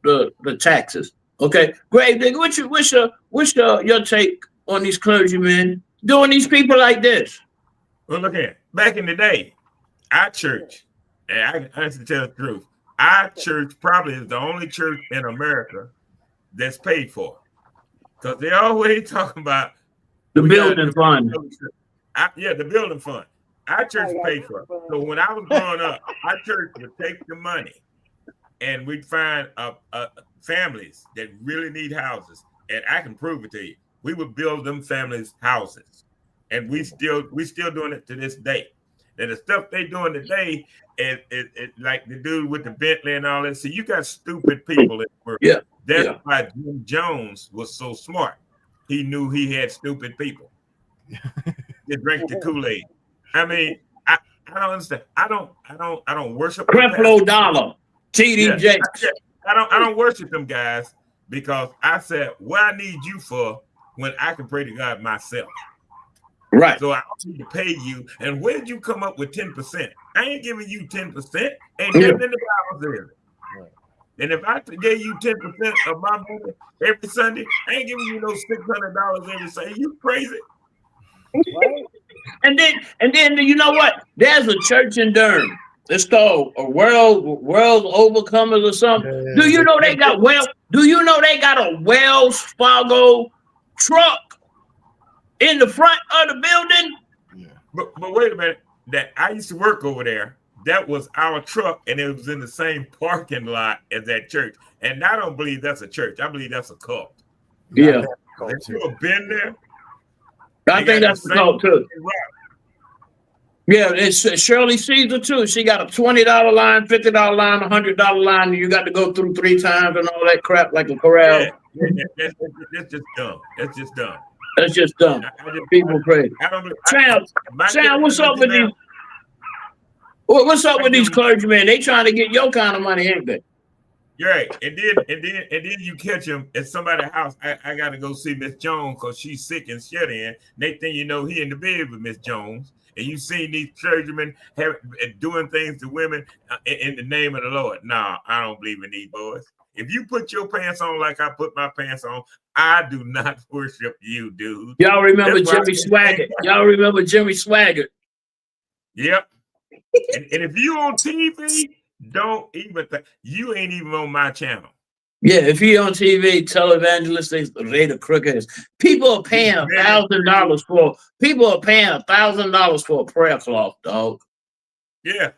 the taxes. Okay, great. What's your take on these clergymen doing these people like this? Well, look here. Back in the day, our church, and I can honestly tell the truth, our church probably is the only church in America that's paid for. Because they always talking about The building fund. Yeah, the building fund. Our church paid for it. So when I was growing up, our church would take the money and we'd find families that really need houses. And I can prove it to you. We would build them families houses. And we still doing it to this day. And the stuff they doing today is like the dude with the Bentley and all that. So you got stupid people in the world. Yeah. That's why Jim Jones was so smart. He knew he had stupid people. They drink the Kool-Aid. I mean, I don't understand. I don't worship Creflo Dollar, TD Jakes. I don't worship them guys because I said, what I need you for when I can pray to God myself. Right. So I don't need to pay you. And where did you come up with 10%? I ain't giving you 10%. Ain't nothing in the Bible says. And if I gave you 10% of my money every Sunday, I ain't giving you no $600 every Sunday. You crazy? Right? And then you know what? There's a church in Durham. It's called a World Overcomers or something. Do you know they got a Wells Fargo truck in the front of the building? Yeah. But wait a minute. That I used to work over there. That was our truck, and it was in the same parking lot as that church. And I don't believe that's a church. I believe that's a cult. Yeah. Have you ever been there? I think that's the cult too. Yeah, it's Shirley Caesar too. She got a $20 line, $50 line, $100 line, and you got to go through 3 times and all that crap like a corral. Yeah. That's just dumb. That's just dumb. That's just dumb. People crazy. Sam, what's up with these? What's up with these clergymen? They trying to get your kind of money, ain't they? You're right. And then you catch them at somebody's house. I got to go see Miss Jones because she's sick and shut in. Next thing you know, he in the bed with Miss Jones. And you seen these clergymen doing things to women in the name of the Lord. No, I don't believe in these boys. If you put your pants on like I put my pants on, I do not worship you, dude. Y'all remember Jimmy Swaggart? Y'all remember Jimmy Swaggart? Yep. And if you on TV, don't even think you ain't even on my channel. Yeah, if he on TV, televangelists, they the crookeds. People are paying $1,000 for. People are paying $1,000 for a prayer cloth, dog. Yeah,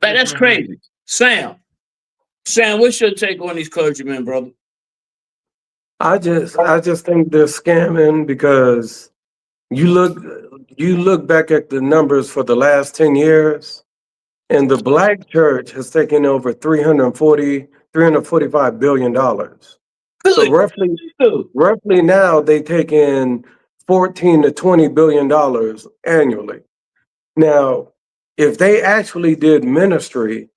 that's crazy. Sam, what's your take on these clergymen, brother? I just think they're scamming because you look back at the numbers for the last 10 years, and the Black church has taken over $345 billion. So roughly now they take in $14 to $20 billion annually. Now, if they actually did ministry,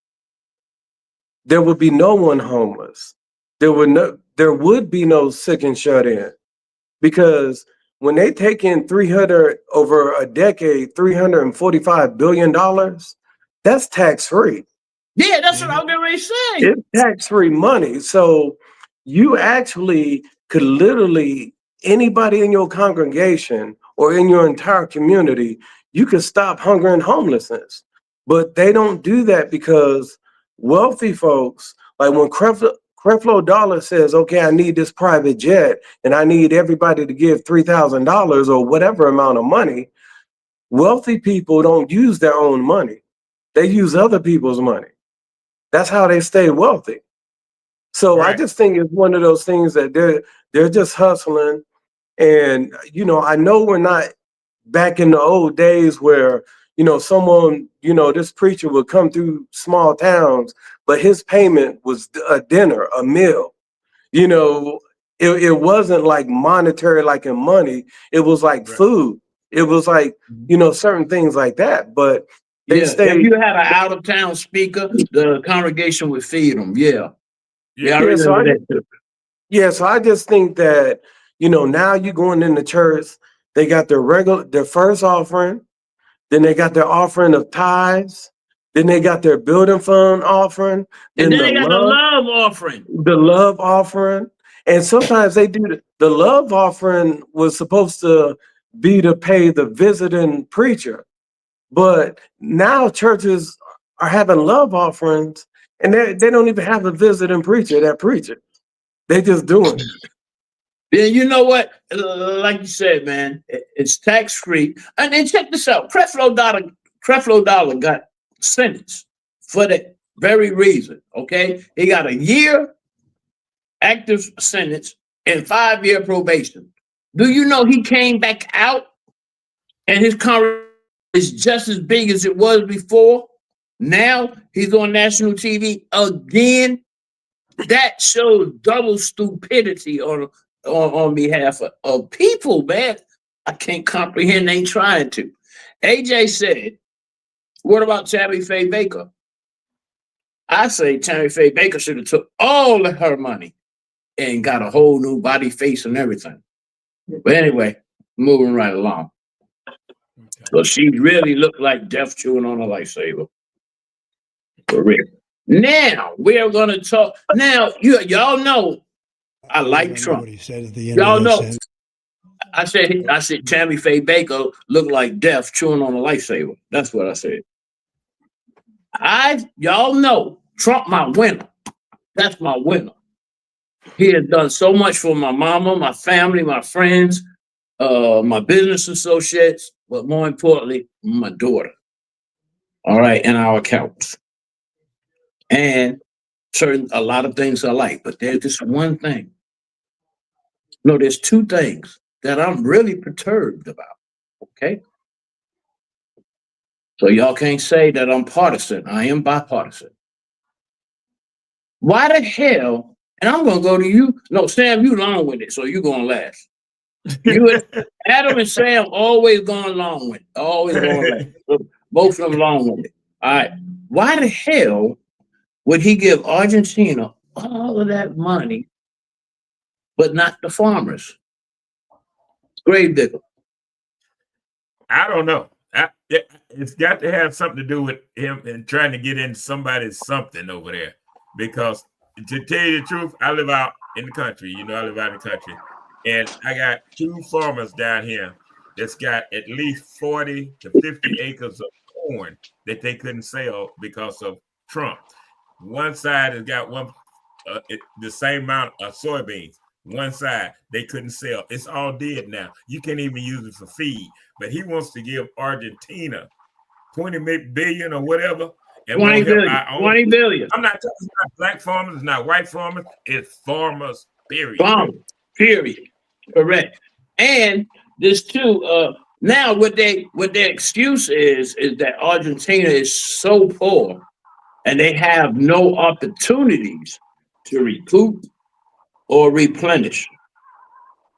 there would be no one homeless. There would be no sick and shut in, because when they take in over a decade, $345 billion, that's tax free. Yeah, that's what I'm going to say. It's tax-free money. So you actually could literally, anybody in your congregation or in your entire community, you could stop hunger and homelessness. But they don't do that because wealthy folks, like when Creflo Dollar says, okay, I need this private jet and I need everybody to give $3,000 or whatever amount of money, wealthy people don't use their own money. They use other people's money. That's how they stay wealthy. So right. I just think it's one of those things that they're just hustling. And, I know we're not back in the old days where, someone, this preacher would come through small towns, but his payment was a dinner, a meal. It wasn't like monetary, like in money. It was like food. It was like, certain things like that. But if you had an out-of-town speaker, the congregation would feed them. Yeah. So I just think that, now you're going into church, they got their first offering, then they got their offering of tithes, then they got their building fund offering, and then they got the love offering. The love offering. And sometimes they do the love offering was supposed to be to pay the visiting preacher. But now churches are having love offerings, and they don't even have a visiting preacher that preacher. They just doing it. Yeah, you know what? Like you said, man, it's tax free. And then check this out: Creflo Dollar got sentenced for that very reason. Okay, he got a year active sentence and 5-year probation. Do you know he came back out and his congregation is just as big as it was before? Now he's on national TV again. That shows double stupidity on behalf of people, man. I can't comprehend. They ain't trying to. AJ said, what about Tammy Faye Baker? I say Tammy Faye Baker should have took all of her money and got a whole new body, face, and everything. But anyway, moving right along. So she really looked like death chewing on a lifesaver. For real. Now we're gonna talk. Now y'all know I like Trump. Y'all know. I said Tammy Faye Baker looked like death chewing on a lifesaver. That's what I said. Y'all know Trump my winner. That's my winner. He has done so much for my mama, my family, my friends, my business associates, but more importantly, my daughter. All right, and our accounts. And a lot of things I like, but there's just one thing. No, there's two things that I'm really perturbed about. Okay. So y'all can't say that I'm partisan. I am bipartisan. Why the hell? And I'm gonna go to you. No, Sam, you long with it, so you're gonna last. Adam and Sam always going along with it. Always going last. Both of them long with it. All right. Why the hell would he give Argentina all of that money, but not the farmers? Gravedigger. I don't know. It's got to have something to do with him and trying to get in somebody's something over there. Because to tell you the truth, I live out in the country. You know, I live out in the country. And I got 2 farmers down here that's got at least 40 to 50 acres of corn that they couldn't sell because of Trump. One side has got the same amount of soybeans. One side they couldn't sell. It's all dead now. You can't even use it for feed. But he wants to give Argentina 20 billion or whatever. And 20 billion. 20 billion. I'm not talking about black farmers. It's not white farmers. It's farmers. Period. Farmers. Period. Correct. And this too. Now what their excuse is that Argentina is so poor and they have no opportunities to recoup or replenish.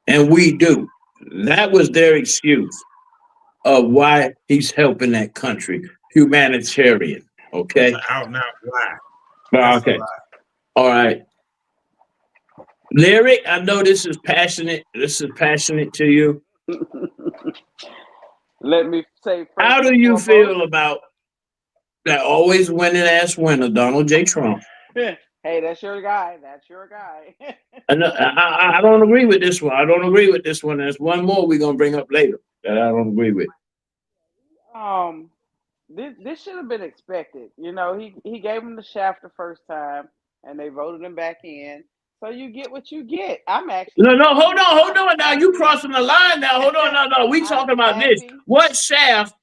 And we do. That was their excuse of why he's helping that country. Humanitarian. Okay. Out now. Why? Okay. All right. Lyric, I know this is passionate. This is passionate to you. Let me say, how do you feel about that always winning ass winner, Donald J. Trump? Hey, that's your guy. That's your guy. I don't agree with this one. I don't agree with this one. There's one more we're gonna bring up later that I don't agree with. This should have been expected. You know, he gave him the shaft the first time, and they voted him back in. So you get what you get. I'm actually no. Hold on. Now you crossing the line. Now hold on. No. We talking about this. What shaft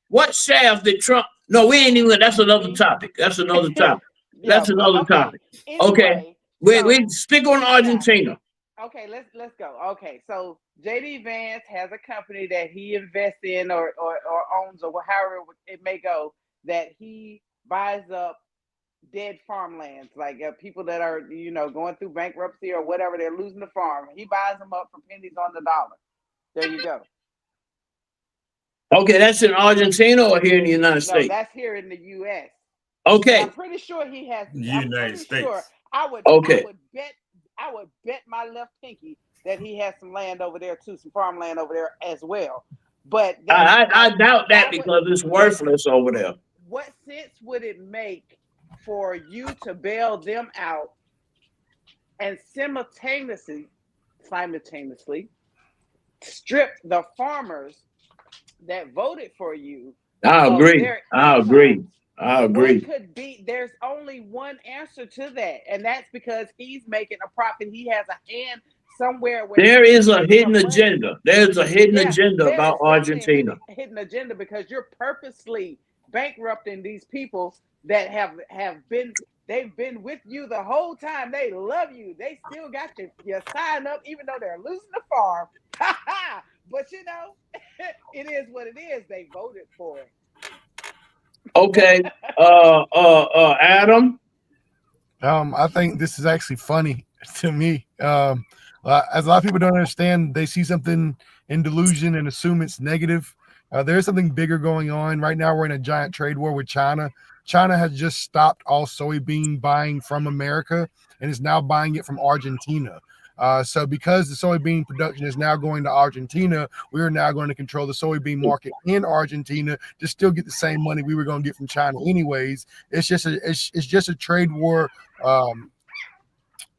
did Trump? No, we ain't even. That's another topic. That's another topic. That's another topic. Okay. We stick on Argentina. Okay, let's go. Okay, so JD Vance has a company that he invests in or owns or however it may go, that he buys up dead farmlands, like people that are, you know, going through bankruptcy or whatever, they're losing the farm. He buys them up for pennies on the dollar. There you go. Okay, that's in Argentina or here in the United States? No, that's here in the U.S. Okay. I'm pretty sure he has. United States. Sure. I would bet my left pinky that he has some land over there too, some farmland over there as well. But I doubt that because it's worthless over there. What sense would it make for you to bail them out and simultaneously strip the farmers that voted for you. I agree. I agree. I agree. What could be? There's only one answer to that, and that's because he's making a profit. He has a hand somewhere where there is a hidden agenda. There's a hidden agenda there about is certainly Argentina. a hidden agenda because you're purposely bankrupting these people that have been. They've been with you the whole time. They love you. They still got your sign up, even though they're losing the farm. But you know, it is what it is. They voted for it. Okay. Adam. I think this is actually funny to me. As a lot of people don't understand, they see something in delusion and assume it's negative. There's something bigger going on right now. We're in a giant trade war with China. China has just stopped all soybean buying from America and is now buying it from Argentina. So because the soybean production is now going to Argentina, we are now going to control the soybean market in Argentina to still get the same money we were going to get from China anyways. It's just a trade war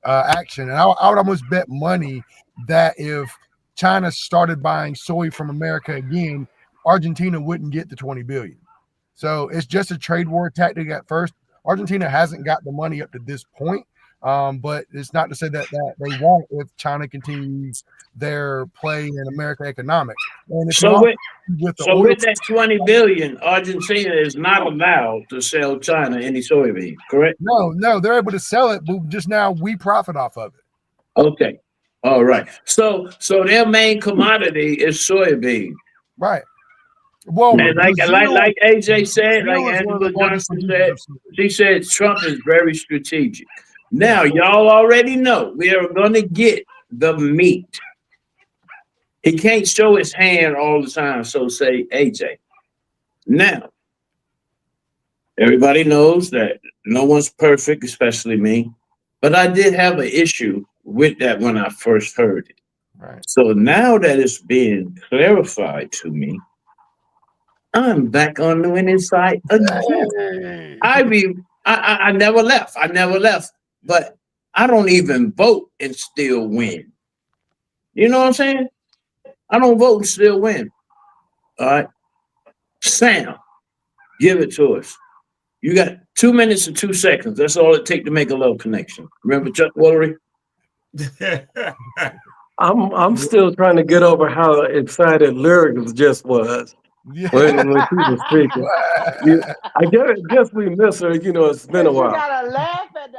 action. And I would almost bet money that if China started buying soy from America again, Argentina wouldn't get the 20 billion. So it's just a trade war tactic at first. Argentina hasn't got the money up to this point. But it's not to say that they won't if China continues their play in American economics. And so with that 20 billion, Argentina is not allowed to sell China any soybean, correct? No, they're able to sell it, but just now we profit off of it. Okay. All right. So their main commodity is soybean. Right. Well, and like AJ said, like Angela Johnson said, she said Trump is very strategic. Now, y'all already know we are going to get the meat. He can't show his hand all the time, so say AJ. Now, everybody knows that no one's perfect, especially me. But I did have an issue with that when I first heard it. Right. So now that it's being clarified to me, I'm back on the winning side again. I never left. But I don't even vote and still win. You know what I'm saying? I don't vote and still win. All right. Sam, give it to us. You got 2 minutes and 2 seconds. That's all it takes to make a love connection. Remember Chuck Woolery? I'm still trying to get over how excited Lyrics just was. Yeah. When she was speaking. I guess we miss her. You know, it's been a while. You gotta laugh at the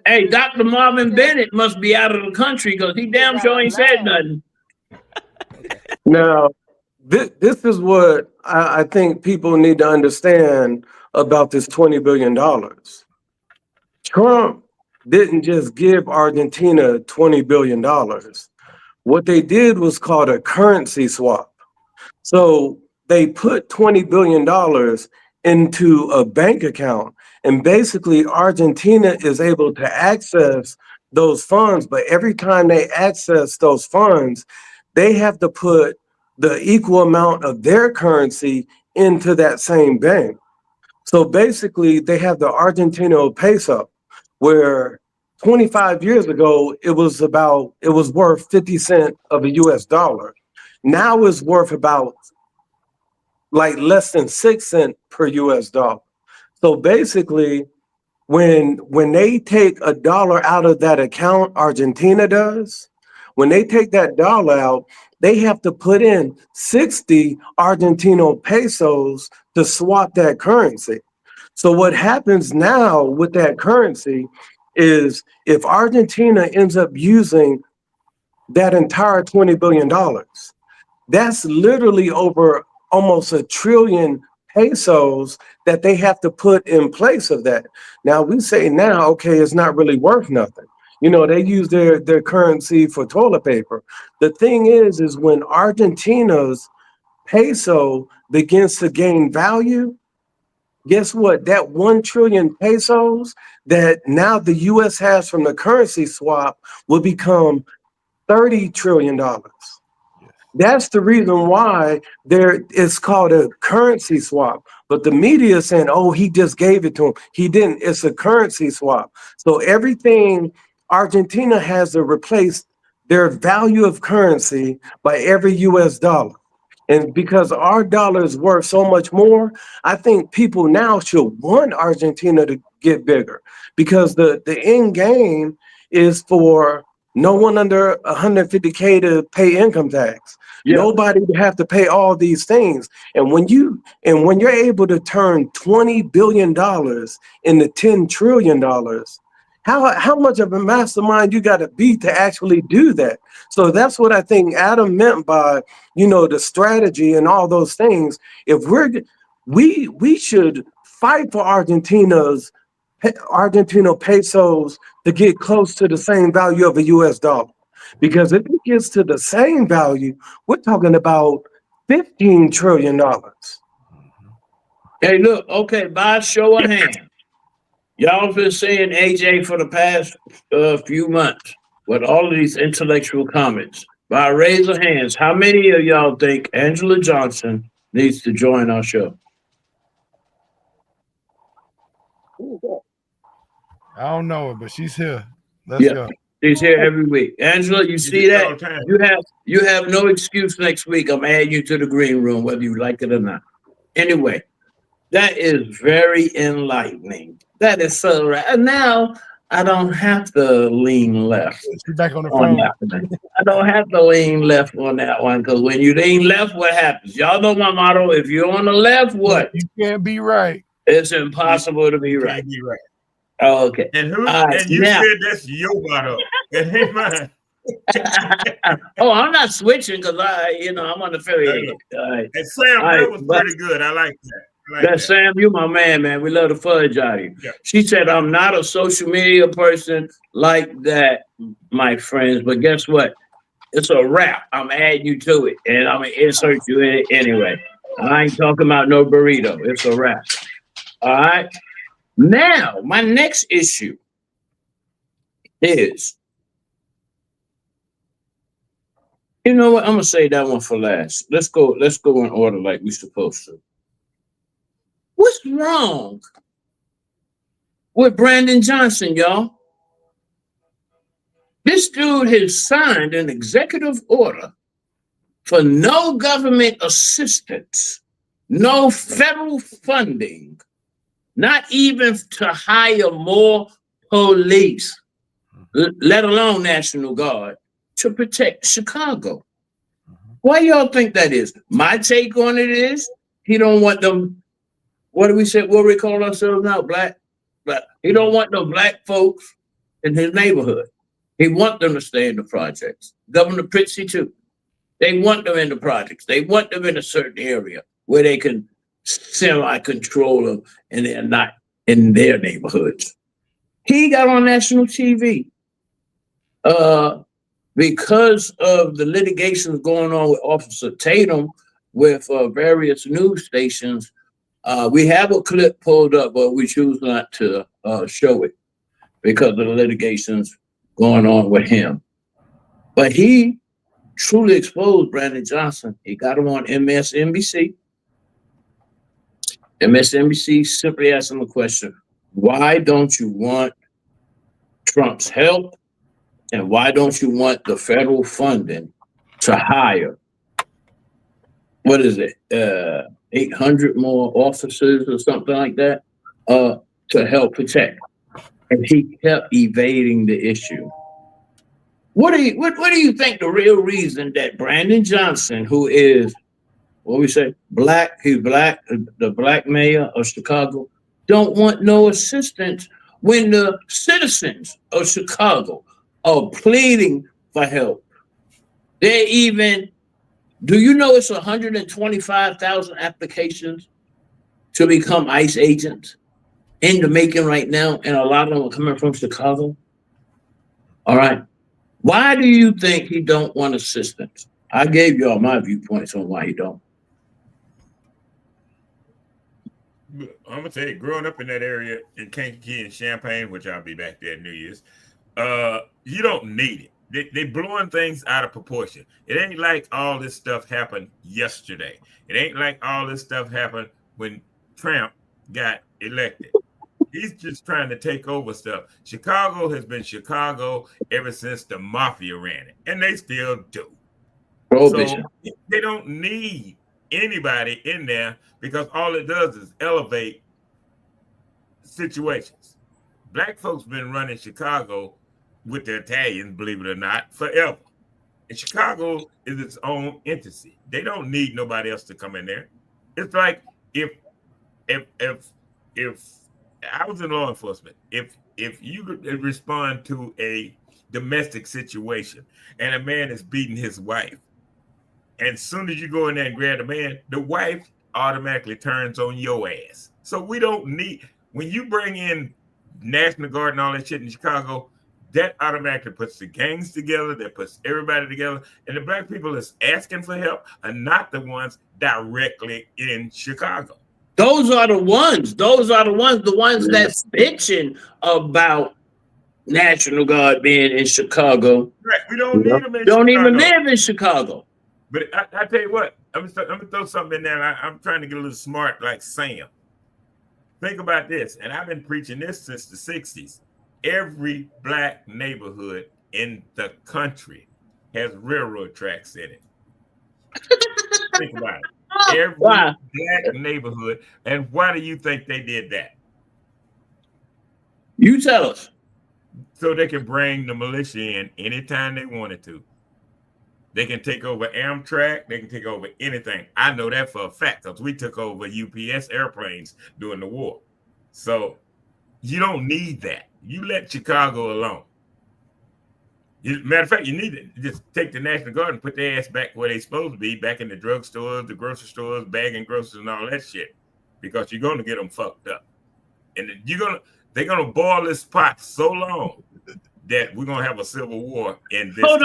Hey, Dr. Marvin Bennett must be out of the country because he damn sure ain't said nothing. Now, this is what I think people need to understand about this $20 billion. Trump didn't just give Argentina $20 billion. What they did was called a currency swap. So they put $20 billion into a bank account, and basically Argentina is able to access those funds. But every time they access those funds, they have to put the equal amount of their currency into that same bank. So basically they have the Argentino peso, where 25 years ago, it was worth 50 cents of a US dollar. Now it's worth about like less than 6 cents per US dollar. So basically, when they take a dollar out of that account, Argentina does, when they take that dollar out, they have to put in 60 Argentino pesos to swap that currency. So what happens now with that currency is if Argentina ends up using that entire $20 billion, that's literally over almost 1 trillion pesos that they have to put in place of that. Now we say now, okay, it's not really worth nothing. You know, they use their currency for toilet paper. The thing is when Argentina's peso begins to gain value, guess what? That 1 trillion pesos that now the US has from the currency swap will become $30 trillion. That's the reason why it's called a currency swap. But the media is saying, oh, he just gave it to him. He didn't. It's a currency swap. So everything Argentina has to replace their value of currency by every US dollar. And because our dollar is worth so much more, I think people now should want Argentina to get bigger, because the end game is for no one under 150K to pay income tax. Yeah. Nobody to have to pay all these things. And when you're able to turn $20 billion into $10 trillion, how much of a mastermind you got to be to actually do that? So that's what I think Adam meant by, the strategy and all those things. If we should fight for Argentina pesos to get close to the same value of a US dollar. Because if it gets to the same value, we're talking about $15 trillion. Hey, look, okay, by show of hands, y'all been saying AJ for the past few months with all of these intellectual comments. By raise of hands, how many of y'all think Angela Johnson needs to join our show? I don't know her, but she's here. Let's go. She's here every week. Angela, you see that? You have no excuse next week. I'm adding you to the green room, whether you like it or not. Anyway, that is very enlightening. That is so right. And now I don't have to lean left. She's back on the phone. I don't have to lean left on that one, because when you lean left, what happens? Y'all know my motto. If you're on the left, what? You can't be right. It's impossible to be right. Oh, okay. And you said that's your motto. That ain't mine. Oh, I'm not switching because I'm unaffiliated. All right. And Sam, that was pretty good. I like that. Sam, you my man. We love the fudge out of you. Yeah. She said, I'm not a social media person like that, my friends, but guess what? It's a wrap. I'm adding you to it, and I'm going to insert you in it anyway. I ain't talking about no burrito. It's a wrap. All right? Now, my next issue is, you know what? I'm going to say that one for last. Let's go in order like we're supposed to. What's wrong with Brandon Johnson, y'all? This dude has signed an executive order for no government assistance, no federal funding, not even to hire more police, let alone National Guard, to protect Chicago. Why y'all think that is? My take on it is he don't want them. What do we say? What do we call ourselves now? Black. He don't want no black folks in his neighborhood. He want them to stay in the projects. Governor Fitzhugh too. They want them in the projects. They want them in a certain area where they can semi-control them and they're not in their neighborhoods. He got on national TV because of the litigations going on with Officer Tatum with various news stations. We have a clip pulled up, but we choose not to show it because of the litigations going on with him. But he truly exposed Brandon Johnson. He got him on MSNBC. MSNBC simply asked him a question: why don't you want Trump's help? And why don't you want the federal funding to hire, what is it, 800 more officers or something like that to help protect? And he kept evading the issue. What do you think the real reason that Brandon Johnson, who is, what we say, black, he's black, the black mayor of Chicago, don't want no assistance when the citizens of Chicago are pleading for help? They even, do you know it's 125,000 applications to become ICE agents in the making right now, and a lot of them are coming from Chicago? All right. Why do you think he don't want assistance? I gave y'all my viewpoints on why he don't. I'm gonna tell you, growing up in that area in Kankakee and Champaign, which I'll be back there at New Year's, you don't need it. They blowing things out of proportion. It ain't like all this stuff happened yesterday. It ain't like all this stuff happened when Trump got elected. He's just trying to take over stuff. Chicago has been Chicago ever since the mafia ran it, and they still do. Prohibition. So they don't need anybody in there because all it does is elevate situations. Black folks been running Chicago with the Italians, believe it or not, forever. And Chicago is its own entity. They don't need nobody else to come in there. It's like if I was in law enforcement, if you respond to a domestic situation and a man is beating his wife, and as soon as you go in there and grab the man, the wife automatically turns on your ass. So we don't need, when you bring in National Guard and all that shit in Chicago, that automatically puts the gangs together, that puts everybody together, and the black people that's asking for help are not the ones directly in Chicago. Those are the ones that's bitching about National Guard being in Chicago. Right, we don't need them in Don't Chicago. even live in Chicago. But I tell you what, I'm gonna throw something in there. I'm trying to get a little smart like Sam. Think about this, and I've been preaching this since the 60s. Every black neighborhood in the country has railroad tracks in it. Think about it. Every black neighborhood. And why do you think they did that? You tell us. So they can bring the militia in anytime they wanted to. They can take over Amtrak. They can take over anything. I know that for a fact because we took over UPS airplanes during the war. So you don't need that. You let Chicago alone. Matter of fact, you need to just take the National Guard and put their ass back where they're supposed to be, back in the drugstores, the grocery stores, bagging groceries and all that shit, because you're going to get them fucked up. And they're going to boil this pot so long that we're going to have a civil war in this Hold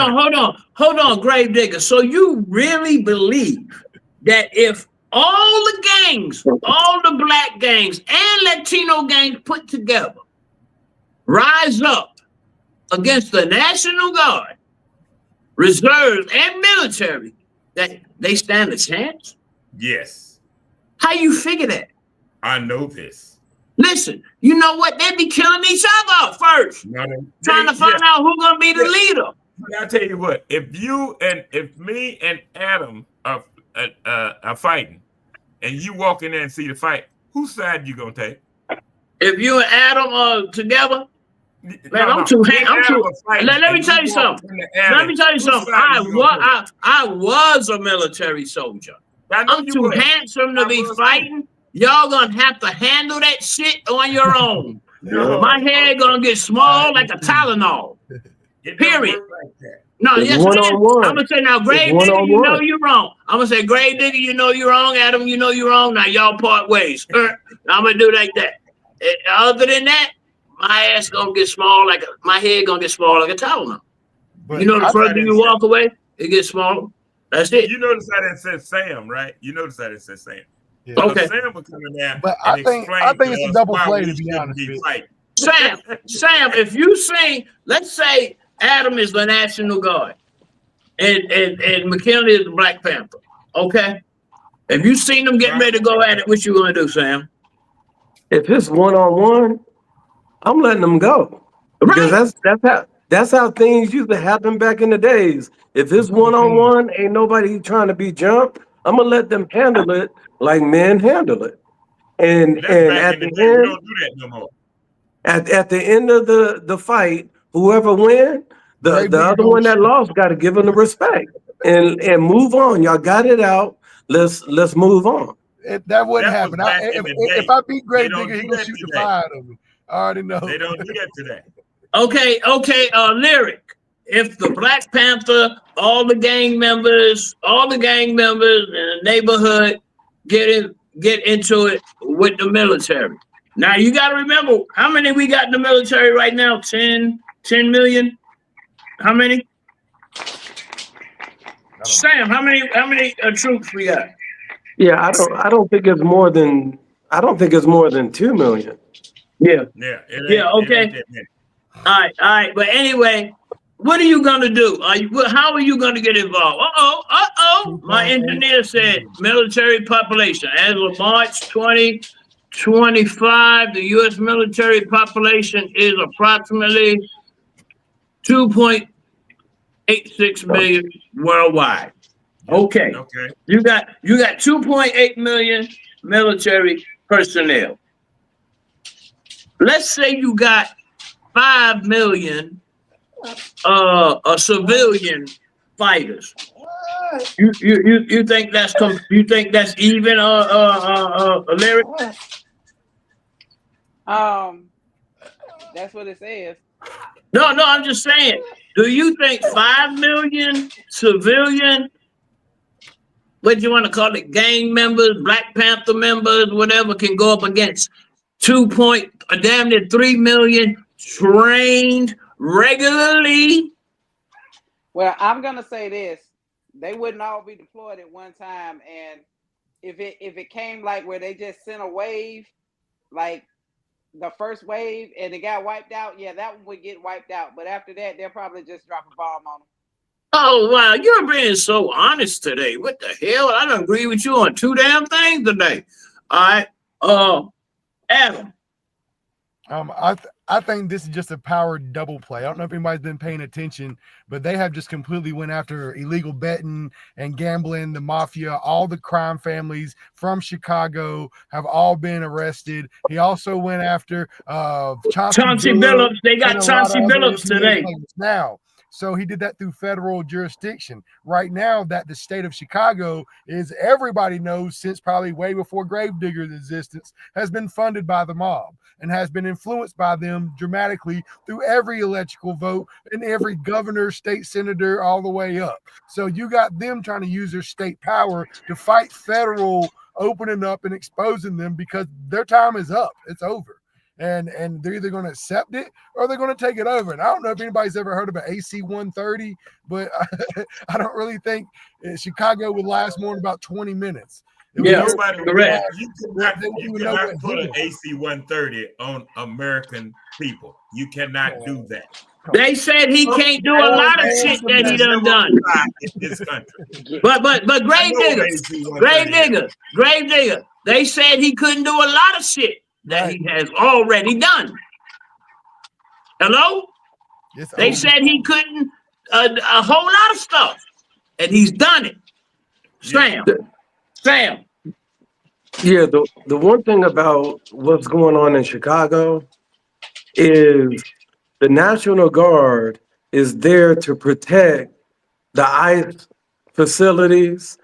on, Grave Digger. So you really believe that if all the gangs, all the black gangs and Latino gangs put together rise up against the National Guard, reserves, and military, that they stand a chance? Yes. How you figure that? I know this. Listen, you know what? They be killing each other first. Trying to find out who's going to be the leader. I'll tell you what, if me and Adam are fighting, and you walk in there and see the fight, whose side you going to take? If you and Adam are together, man, let me tell you something. I was a military soldier. I'm too handsome to be fighting. Y'all gonna have to handle that shit on your own. My head gonna get small like a Tylenol. Period. No, yes, I'm gonna say now, Grave Digger, you know you're wrong. I'm gonna say, Grave Digger, you know you're wrong. Adam, you know you're wrong. Now y'all part ways. I'm gonna do like that. Other than that, my ass gonna get small my head gonna get small like a Tylenol. You know, the further you walk away, it gets smaller. That's it. You notice how that says Sam, right? You notice how that says Sam. Yeah. Okay. Sam will come in there. But I think it's a double play, to be honest. Sam, if you say, let's say Adam is the National Guard and McKinley is the Black Panther, okay? If you seen them getting ready to go at it, what you gonna do, Sam? If it's one-on-one, I'm letting them go. Because that's how things used to happen back in the days. If it's one-on-one, ain't nobody trying to be jumped, I'm gonna let them handle it like men handle it. And at the end, we don't do that no more. At the end of the fight, whoever wins, the other one that lost got to give them the respect and move on. Y'all got it out. Let's move on. That wouldn't happen. If I beat Grave Digger, he gonna shoot the fire out of me. I already know. They don't do that today. Okay, Lyric. If the Black Panther, all the gang members in the neighborhood get into it with the military. Now you got to remember how many we got in the military right now. 10 million. How many? Sam, how many troops we got? Yeah, I don't think it's more than 2 million. Yeah. Yeah. Okay. All right. But anyway, what are you gonna do? How are you gonna get involved? My engineer said military population as of March 2025, the U.S. military population is approximately 2.86 million worldwide. Okay. Okay. You got 2.8 million military personnel. Let's say you got 5 million civilian fighters. You think that's even, Larry? That's what it says. No, I'm just saying. Do you think 5 million civilian, what you want to call it, gang members, Black Panther members, whatever, can go up against 3 million trained regularly? Well, I'm gonna say this: they wouldn't all be deployed at one time, and if it came like where they just sent a wave, like the first wave, and it got wiped out, yeah, that one would get wiped out. But after that, they'll probably just drop a bomb on them. Oh, wow, you're being so honest today. What the hell? I don't agree with you on 2 damn things today. All right, Adam. I think this is just a power double play. I don't know if anybody's been paying attention, but they have just completely went after illegal betting and gambling, the mafia, all the crime families from Chicago have all been arrested. He also went after Chauncey Billups. They got Chauncey Billups today. Now, so he did that through federal jurisdiction. Right now, that the state of Chicago is, everybody knows, since probably way before Gravedigger's existence, has been funded by the mob and has been influenced by them dramatically through every electoral vote and every governor, state senator, all the way up. So you got them trying to use their state power to fight federal opening up and exposing them, because their time is up. It's over. And they're either going to accept it or they're going to take it over. And I don't know if anybody's ever heard of an AC 130, but I don't really think Chicago would last more than about 20 minutes. Yeah, correct. You cannot put an AC 130 on American people. You cannot do that. They said he can't do a lot of shit that he done. In this country. But Grave Digger, they said he couldn't do a lot of shit that he has already done. Hello? They said he couldn't a whole lot of stuff, and he's done it. Sam. Yeah, the one thing about what's going on in Chicago is the National Guard is there to protect the ICE facilities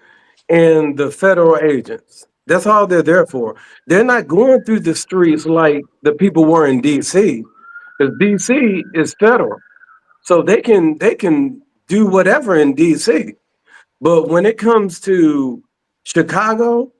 and the federal agents. That's all they're there for. They're not going through the streets like the people were in DC, because DC is federal. So they can do whatever in DC. But when it comes to Chicago,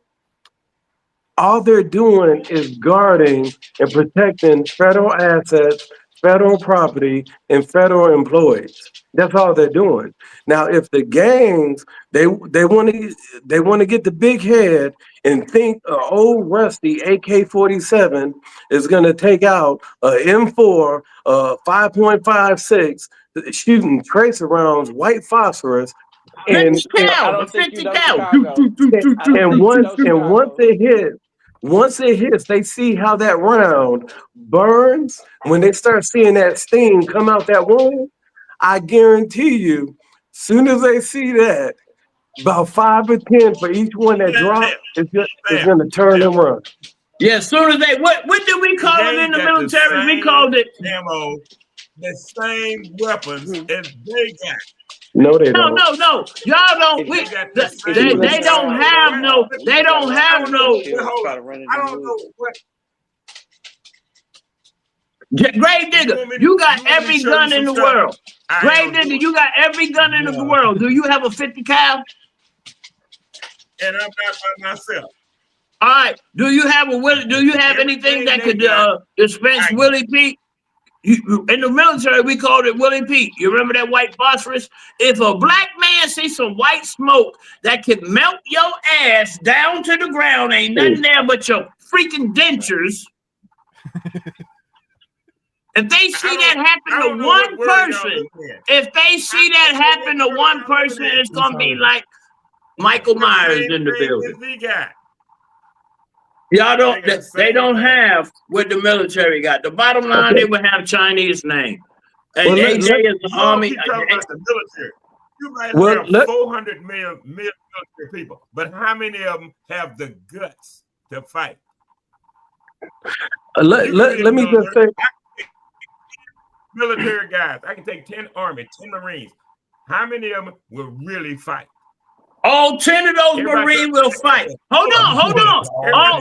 all they're doing is guarding and protecting federal assets, federal property, and federal employees. That's all they're doing. Now, if the gangs, they want to get the big head and think an old rusty AK-47 is going to take out a M4, 5.56, shooting tracer rounds, white phosphorus, and 50 cal. And once it hits, they see how that round burns. When they start seeing that steam come out that wound, I guarantee you, soon as they see that, about 5 or 10 for each one that drops, it's going to turn and run. Yeah, as soon as they, what did we call it in the military? We called it ammo, the same weapons as they got. No, they don't. No. Y'all don't. They don't have no. They don't have no. I don't know what. Grave Digger, you got every gun in the world. Grave Digger, you got every gun in the world. Do you have a 50 cal? And I'm not by myself. All right. Do you have anything that could dispense Willie Pete? In the military, we called it Willie Pete. You remember that white phosphorus? If a black man sees some white smoke that can melt your ass down to the ground, ain't nothing there but your freaking dentures. If they see that happen to one person, it's going to be like Michael Myers in the building. Y'all don't, they don't have what the military got. The bottom line, they would have Chinese name. And AJ is the army. You might Well, have 400 million military people, but how many of them have the guts to fight? let me just say, military guys, I can take 10 Army, 10 Marines. How many of them will really fight? All 10 of those Marines will fight. Hold on. I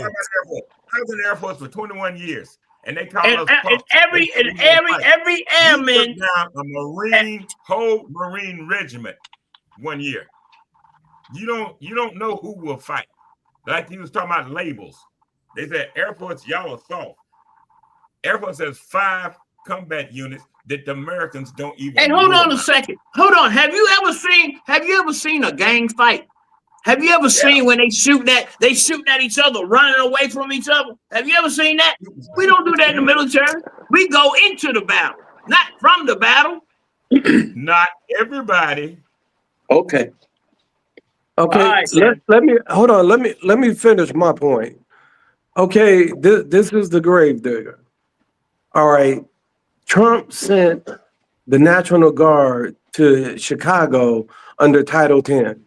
was in the Air Force for 21 years, and they call us punks. Every airman down a whole Marine regiment 1 year. You don't know who will fight. Like he was talking about labels. They said Air Force, y'all are soft. Air Force has 5 combat units that the Americans don't even. Hey, hold on a second. Hold on. Have you ever seen a gang fight? Have you ever seen when they shooting at each other, running away from each other? Have you ever seen that? We don't do that in the military. We go into the battle, not from the battle. Not everybody. Okay. okay, let me finish my point. Okay, this is the grave digger. All right, Trump sent the National Guard to Chicago under Title 10.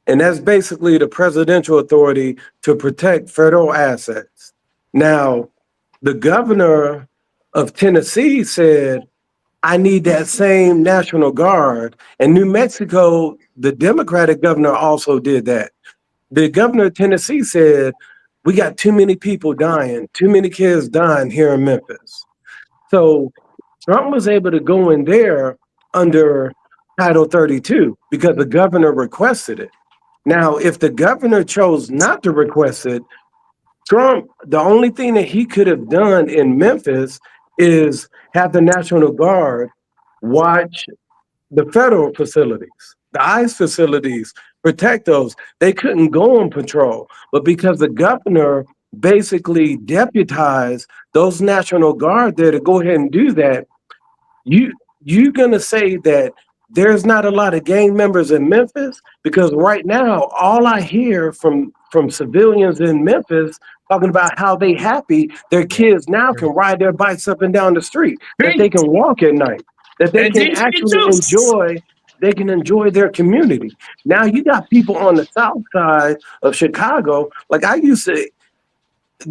And that's basically the presidential authority to protect federal assets. Now, the governor of Tennessee said, I need that same National Guard. And New Mexico, the Democratic governor also did that. The governor of Tennessee said, we got too many people dying, too many kids dying here in Memphis. So Trump was able to go in there under Title 32 because the governor requested it. Now, if the governor chose not to request it, Trump, the only thing that he could have done in Memphis is have the National Guard watch the federal facilities, the ICE facilities, protect those. They couldn't go on patrol, but because the governor basically deputized those National Guard there to go ahead and do that, you're gonna say that there's not a lot of gang members in Memphis? Because right now, all I hear from civilians in Memphis talking about how they happy their kids now can ride their bikes up and down the street, that they can walk at night, that they can actually enjoy their community. Now you got people on the south side of Chicago, like I used to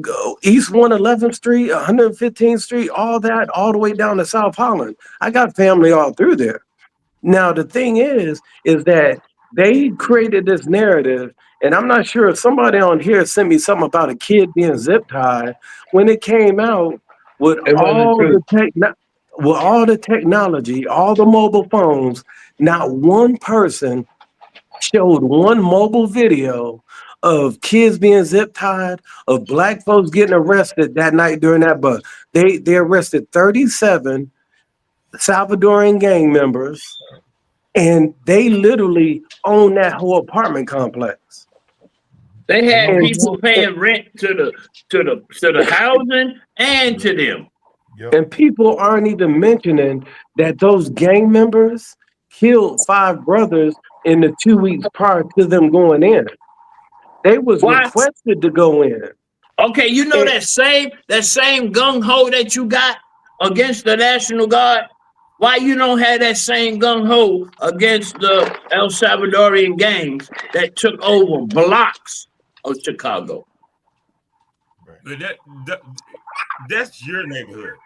go East 111th Street, 115th Street, all the way down to South Holland. I got family all through there. Now, the thing is that they created this narrative, and I'm not sure if somebody on here sent me something about a kid being zip tied. When it came out with all the technology, all the mobile phones, not one person showed one mobile video of kids being zip tied, of black folks getting arrested that night during that bus. They arrested 37 Salvadorian gang members, and they literally own that whole apartment complex. They had people paying rent to the housing and to them. Yep. And people aren't even mentioning that those gang members killed 5 brothers in the 2 weeks prior to them going in. They was requested to go in. Okay, you know that same gung-ho that you got against the National Guard? Why you don't have that same gung-ho against the El Salvadorian gangs that took over blocks of Chicago? That's your neighborhood.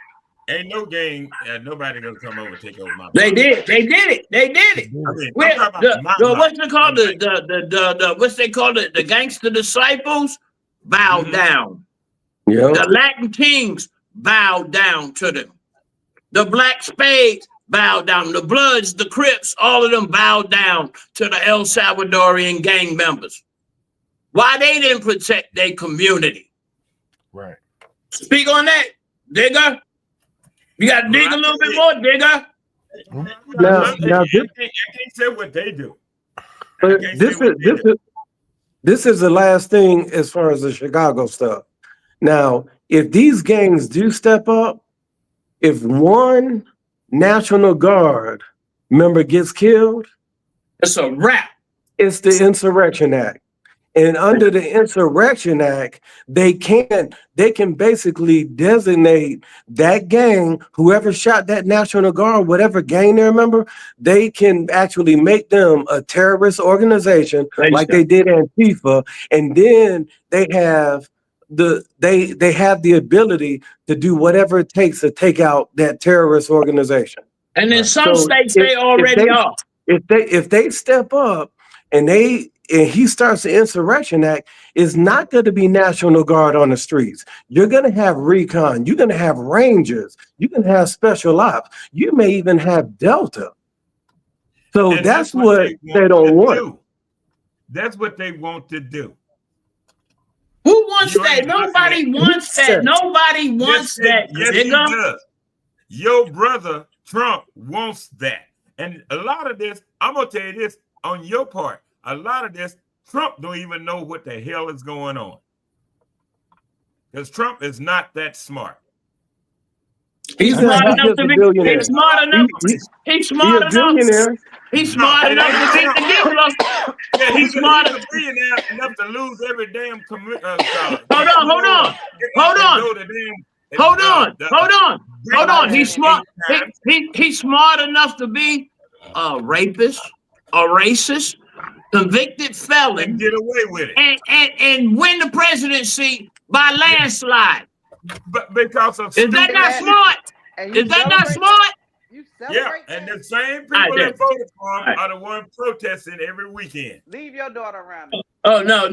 Ain't no gang, nobody gonna come over and take over my. They did it. I mean, what's they called the gangster disciples bowed down. Yep. The Latin kings bowed down to them. The Black Spades bowed down. The Bloods, the Crips, all of them bowed down to the El Salvadorian gang members. Why they didn't protect their community? Right. Speak on that, Digger. You got to dig a little bit more, Digger. Now I can't say what they do. This is the last thing as far as the Chicago stuff. Now, if these gangs do step up, if one National Guard member gets killed, it's a wrap. It's the Insurrection Act. And under the Insurrection Act, they can basically designate that gang, whoever shot that National Guard, whatever gang they remember, they can actually make them a terrorist organization like they did Antifa, and then they have the ability to do whatever it takes to take out that terrorist organization. And in some states they already are. If they step up and he starts the Insurrection Act, it's not going to be National Guard on the streets. You're going to have recon. You're going to have Rangers. You can have special ops. You may even have Delta. So that's what they don't want. That's what they want to do. Who wants that? Nobody wants that. Nobody wants that. Yes, he does. Your brother Trump wants that. And a lot of this, I'm going to tell you this on your part, a lot of this, Trump don't even know what the hell is going on. Because Trump is not that smart. He's smart enough to be. He's smart enough. He's smart enough. He's smart enough to beat the deal. Yeah, he's smart enough to lose every damn. Hold on. He's smart. He's smart enough to be a rapist, a racist, convicted felon, and get away with it, and win the presidency by landslide. But because of is that not smart? Is that not smart? Yeah, and the same people that voted for him are the ones protesting every weekend. Leave your daughter around. Oh no!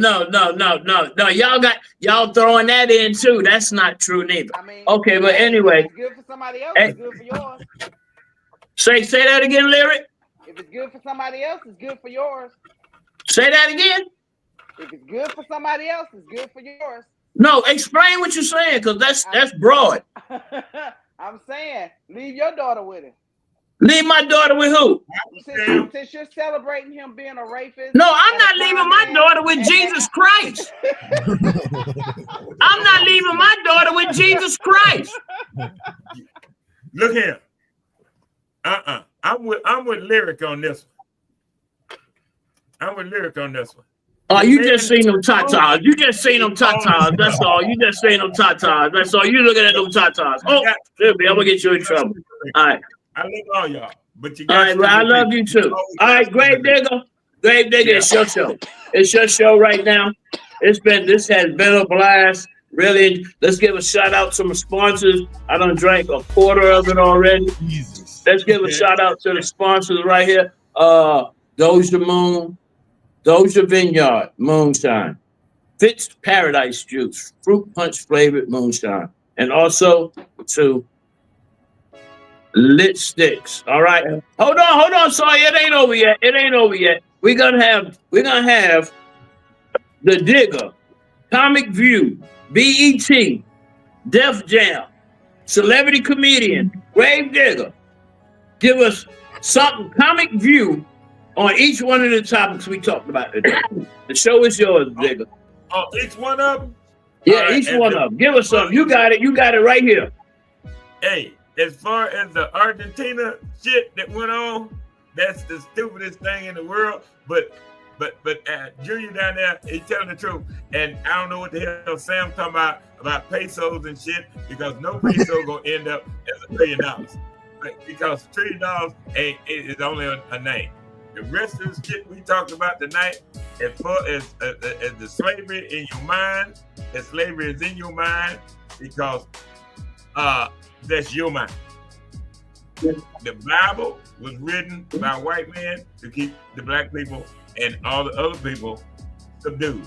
Y'all throwing that in too. That's not true neither. I mean, okay, but anyway, it's good for somebody else. It's good for yours. Say that again, Lyric. If it's good for somebody else, it's good for yours. Say that again. If it's good for somebody else, it's good for yours. No, explain what you're saying, because that's broad. I'm saying, leave your daughter with him. Leave my daughter with who? Since you're celebrating him being a rapist. No, I'm not leaving my daughter with Jesus Christ. I'm not leaving my daughter with Jesus Christ. Look here. I'm with Lyric on this one. Oh, you just seen them tatas. You just seen them tatas. That's all. You just seen them tatas. That's all. You looking at them tatas. Oh, I'm gonna get you in trouble. All right. I love all y'all, but you. All right, well, I love you too. All right, Grave Digger. It's your show. It's your show right now. This has been a blast. Really, let's give a shout out to my sponsors. I done drank a quarter of it already. Jesus. Let's give a shout out to the sponsors right here. Doja Moon, Doja Vineyard Moonshine, Fitz Paradise Juice, fruit punch flavored moonshine, and also to Lit Sticks. All right. Hold on. Sorry, it ain't over yet. We're gonna have the Digger, Comic View, BET, Def Jam, Celebrity Comedian, Grave Digger. Give us something Comic View on each one of the topics we talked about today. The show is yours, Digger. Oh, each one of them? Yeah, right, each one of them. Give us something. You got it right here. Hey, as far as the Argentina shit that went on, that's the stupidest thing in the world. But Junior down there, he's telling the truth. And I don't know what the hell Sam talking about pesos and shit, because no peso gonna end up as $1 billion. Because $1 trillion is only a name. The rest of the shit we talked about tonight, as far as the slavery in your mind, that slavery is in your mind because that's your mind. The Bible was written by white men to keep the black people and all the other people subdued.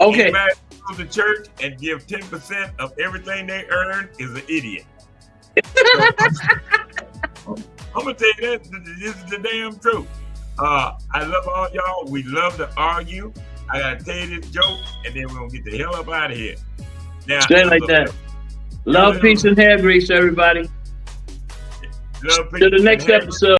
Okay. Anybody who goes to church and give 10% of everything they earn is an idiot. I'm gonna tell you that this is the damn truth. I love all y'all. We love to argue. I gotta tell you this joke, and then we're gonna get the hell up out of here. Now, stay like that. Love, peace, and hair grease, everybody. Love, peace, to the next episode.